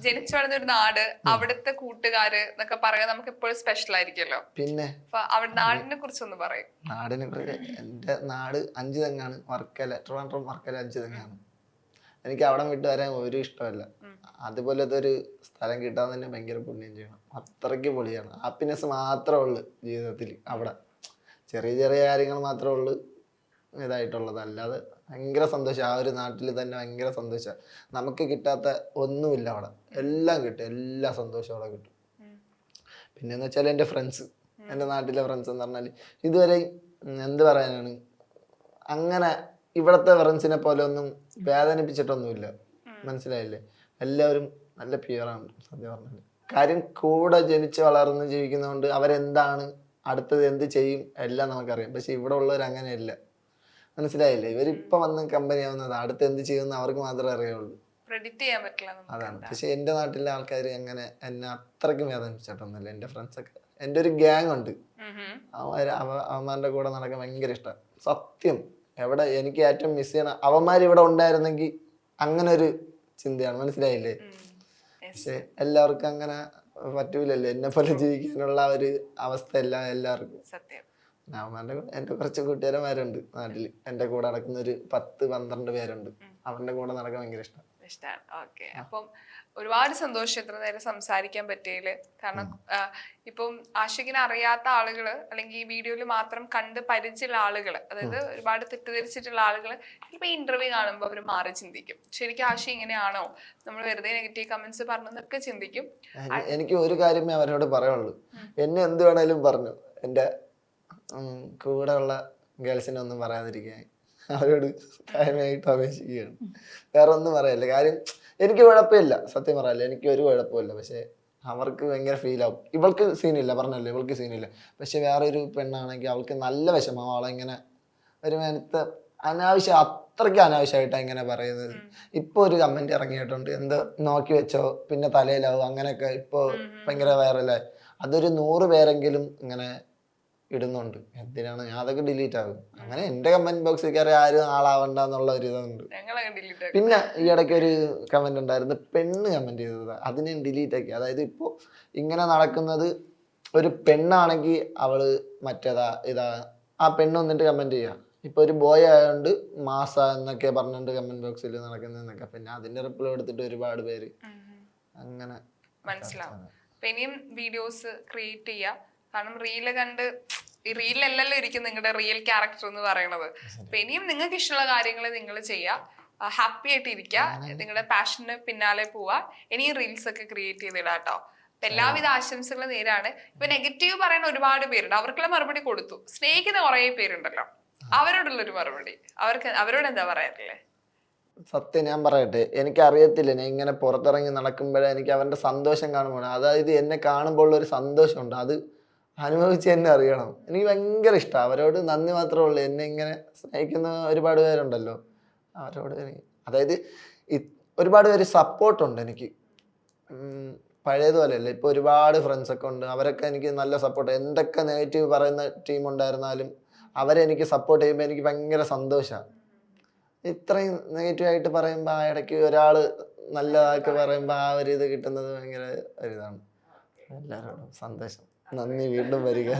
ജനിച്ചു വളർന്ന ഒരു നാട്, അവിടുത്തെ കൂട്ടുകാര് എന്നൊക്കെ പറയാൻ നമുക്ക് എപ്പോഴും സ്പെഷ്യൽ ആയിരിക്കുമല്ലോ. പിന്നെ അപ്പൊ അവിടെ നാടിനെ കുറിച്ചൊന്ന് പറയും. നാടിനെ കുറിച്ച് എന്റെ നാട് 5 തെങ്ങാണ്. വർക്കല, ട്രിവാൻഡ്രം വർക്കല 5 തെങ്ങാണ്. എനിക്ക് അവിടെ വിട്ട് വരാൻ ഒരു ഇഷ്ടമല്ല. അതുപോലത്തെ ഒരു സ്ഥലം കിട്ടാൻ തന്നെ ഭയങ്കര പുണ്യം ചെയ്യണം. അത്രയ്ക്ക് പൊളിയാണ്. ഹാപ്പിനെസ് മാത്രമേ ഉള്ളു ജീവിതത്തിൽ. അവിടെ ചെറിയ ചെറിയ കാര്യങ്ങൾ മാത്രമേ ഉള്ളു ഇതായിട്ടുള്ളത്. അല്ലാതെ ഭയങ്കര സന്തോഷം. ആ ഒരു നാട്ടിൽ തന്നെ ഭയങ്കര സന്തോഷം. നമുക്ക് കിട്ടാത്ത ഒന്നുമില്ല അവിടെ. എല്ലാം കിട്ടും, എല്ലാ സന്തോഷവും അവിടെ കിട്ടും. പിന്നെന്ന് വെച്ചാൽ എൻ്റെ ഫ്രണ്ട്സ്, എൻ്റെ നാട്ടിലെ ഫ്രണ്ട്സ് എന്ന് പറഞ്ഞാൽ ഇതുവരെ എന്ത് പറയാനാണ്, അങ്ങനെ ഇവിടത്തെ ഫ്രണ്ട്സിനെ പോലെ ഒന്നും വേദനിപ്പിച്ചിട്ടൊന്നുമില്ല. മനസ്സിലായില്ലേ? എല്ലാവരും നല്ല പ്യുവറാണ് സത്യം പറഞ്ഞാൽ. കാര്യം കൂടെ ജനിച്ച് വളർന്ന് ജീവിക്കുന്നതുകൊണ്ട് അവരെന്താണ് അടുത്തത് എന്ത് ചെയ്യും എല്ലാം നമുക്കറിയാം. പക്ഷെ ഇവിടെ ഉള്ളവർ അങ്ങനെയല്ല. മനസ്സിലായില്ലേ? ഇവരിപ്പൊ വന്ന് കമ്പനി ആവുന്നത് അടുത്ത് എന്ത് ചെയ്യുമെന്ന് അവർക്ക് മാത്രമേ അറിയുള്ളൂ. പ്രെഡിക്റ്റ് ചെയ്യാൻ പറ്റില്ല അതാണ്. പക്ഷെ എൻ്റെ നാട്ടിലെ ആൾക്കാർ അങ്ങനെ എന്നെ അത്രയ്ക്കും വേദനിപ്പിച്ചിട്ടൊന്നുമില്ല. എൻ്റെ ഫ്രണ്ട്സൊക്കെ, എൻ്റെ ഒരു ഗ്യാങ് ഉണ്ട്, അവന്മാരുടെ കൂടെ നടക്കാൻ ഭയങ്കര ഇഷ്ടമാണ് സത്യം. എവിടെ എനിക്ക് ഏറ്റവും മിസ് ചെയ്യണം അവന്മാർ ഇവിടെ ഉണ്ടായിരുന്നെങ്കിൽ, അങ്ങനെ ഒരു ചിന്തയാണ്. മനസ്സിലായില്ലേ? പക്ഷെ എല്ലാവർക്കും അങ്ങനെ പറ്റൂലല്ലോ. എന്നെ പോലെ ജീവിക്കാനുള്ള ഒരു അവസ്ഥ അല്ല എല്ലാവർക്കും. സത്യം. അവന്മാരുടെ എന്റെ കുറച്ച് കൂട്ടുകാരന്മാരുണ്ട് നാട്ടില്. എന്റെ കൂടെ നടക്കുന്ന ഒരു 10-12 പേരുണ്ട്. അവരുടെ കൂടെ നടക്കാൻ ഭയങ്കര ഇഷ്ടമാണ്. ഓക്കെ. അപ്പം ഒരുപാട് സന്തോഷം ഇത്ര നേരം സംസാരിക്കാൻ പറ്റിയതില്. കാരണം ഇപ്പം ആഷിഖിനെ അറിയാത്ത ആളുകള്, അല്ലെങ്കിൽ ഈ വീഡിയോയിൽ മാത്രം കണ്ട് പരിചയമുള്ള ആളുകള്, അതായത് ഒരുപാട് തെറ്റിദ്ധരിച്ചിട്ടുള്ള ആളുകള് ചിലപ്പോൾ ഈ ഇന്റർവ്യൂ കാണുമ്പോൾ അവർ മാറി ചിന്തിക്കും, ശരിക്കും ആഷി ഇങ്ങനെയാണോ, നമ്മൾ വെറുതെ നെഗറ്റീവ് കമന്റ്സ് പറഞ്ഞൊക്കെ ചിന്തിക്കും. എനിക്ക് ഒരു കാര്യമേ അവരോട് പറയുള്ളൂ, എന്നെ എന്ത് വേണേലും പറഞ്ഞു. എന്റെ കൂടെ ഉള്ള ഗേൾസിനെ ഒന്നും പറയാതിരിക്കാൻ അവരോട് താഴ്മയായിട്ട് അപേക്ഷിക്കുകയാണ്. വേറെ ഒന്നും പറയല്ല. കാര്യം എനിക്ക് കുഴപ്പമില്ല, സത്യം പറയാല്ല, എനിക്ക് ഒരു കുഴപ്പമില്ല. പക്ഷെ അവർക്ക് ഭയങ്കര ഫീലാവും. ഇവൾക്ക് സീനില്ല, പറഞ്ഞല്ലോ, ഇവൾക്ക് സീനില്ല. പക്ഷെ വേറെ ഒരു പെണ്ണാണെങ്കിൽ അവൾക്ക് നല്ല വിഷമം. അവളെങ്ങനെ ഒരു മേനത്തെ അനാവശ്യം, അത്രയ്ക്ക് അനാവശ്യമായിട്ടാണ് ഇങ്ങനെ പറയുന്നത്. ഇപ്പൊ ഒരു കമന്റ് ഇറങ്ങിയിട്ടുണ്ട്, എന്ത് നോക്കി വെച്ചോ പിന്നെ തലയിലാവും, അങ്ങനെയൊക്കെ ഇപ്പൊ ഭയങ്കര വൈറലായി. അതൊരു 100 പേരെങ്കിലും ഇങ്ങനെ ഇടുന്നുണ്ട്. എന്തിനാണ്? ഞാൻ അതൊക്കെ ഡിലീറ്റ് ആകും. അങ്ങനെ എന്റെ കമന്റ് ബോക്സിൽ കയറി ആരും ആളാവണ്ട എന്നുള്ള ഒരു ഇതുണ്ട്. പിന്നെ ഈ ഇടയ്ക്ക് ഒരു കമന്റ് ഉണ്ടായിരുന്നു, പെണ്ണ് കമന്റ് ചെയ്തത്, അതിനെ ഡിലീറ്റ് ആക്കി. അതായത് ഇപ്പൊ ഇങ്ങനെ നടക്കുന്നത് ഒരു പെണ്ണാണെങ്കിൽ അവള് മറ്റേതാ ഇതാ, ആ പെണ്ണ് വന്നിട്ട് കമന്റ് ചെയ്യാം. ഇപ്പൊ ഒരു ബോയ് ആയതുകൊണ്ട് മാസ എന്നൊക്കെ പറഞ്ഞിട്ട് കമന്റ് ബോക്സിൽ നടക്കുന്നതൊക്കെ. പിന്നെ അതിന്റെ റിപ്ലൈ എടുത്തിട്ട് ഒരുപാട് പേര് അങ്ങനെ മനസ്സിലാവും. ഇനിയും വീഡിയോസ് ക്രിയേറ്റ് ചെയ്യാം. കാരണം റീല് കണ്ട്, ഈ റീലിലല്ലല്ലോ ഇരിക്കും നിങ്ങളുടെ റിയൽ ക്യാരക്ടർ എന്ന് പറയുന്നത്. അപ്പൊ ഇനിയും നിങ്ങൾക്ക് ഇഷ്ടമുള്ള കാര്യങ്ങൾ നിങ്ങൾ ചെയ്യുക, ഹാപ്പി ആയിട്ട് ഇരിക്കുക, നിങ്ങളുടെ പാഷന് പിന്നാലെ പോവാ, ഇനിയും റീൽസ് ഒക്കെ ക്രിയേറ്റ് ചെയ്തിടാട്ടോ. അപ്പൊ എല്ലാവിധ ആശംസകളും നേരാണ്. ഇപ്പൊ നെഗറ്റീവ് പറയുന്ന ഒരുപാട് പേരുണ്ട്, അവർക്കുള്ള മറുപടി കൊടുത്തു. സ്നേഹിക്കുന്ന കുറെ പേരുണ്ടല്ലോ, അവരോടുള്ളൊരു മറുപടി അവരോട് എന്താ പറയാറില്ലേ? സത്യം ഞാൻ പറയട്ടെ, എനിക്ക് അറിയത്തില്ല, ഞാൻ ഇങ്ങനെ പുറത്തിറങ്ങി നടക്കുമ്പോഴേ എനിക്ക് അവൻ്റെ സന്തോഷം കാണുമ്പോൾ, അതായത് എന്നെ കാണുമ്പോൾ ഉള്ള ഒരു സന്തോഷമുണ്ട്, അത് അനുഭവിച്ച് എന്നെ അറിയണം. എനിക്ക് ഭയങ്കര ഇഷ്ടമാണ്. അവരോട് നന്ദി മാത്രമേ ഉള്ളൂ. എന്നെ ഇങ്ങനെ സ്നേഹിക്കുന്ന ഒരുപാട് പേരുണ്ടല്ലോ, അവരോട് എനിക്ക് അതായത് ഒരുപാട് പേര് സപ്പോർട്ടുണ്ട് എനിക്ക്. പഴയതുപോലെയല്ല, ഇപ്പോൾ ഒരുപാട് ഫ്രണ്ട്സൊക്കെ ഉണ്ട്. അവരൊക്കെ എനിക്ക് നല്ല സപ്പോർട്ട്, എന്തൊക്കെ നെഗറ്റീവ് പറയുന്ന ടീം ഉണ്ടായിരുന്നാലും അവരെനിക്ക് സപ്പോർട്ട് ചെയ്യുമ്പോൾ എനിക്ക് ഭയങ്കര സന്തോഷമാണ്. ഇത്രയും നെഗറ്റീവായിട്ട് പറയുമ്പോൾ ആ ഇടയ്ക്ക് ഒരാൾ നല്ലതാക്കി പറയുമ്പോൾ ആ ഒരു ഇത് കിട്ടുന്നത് ഭയങ്കര ഒരിതാണ്. എല്ലാവരോടും സന്തോഷം. നന്ദി. വീണ്ടും വരിക.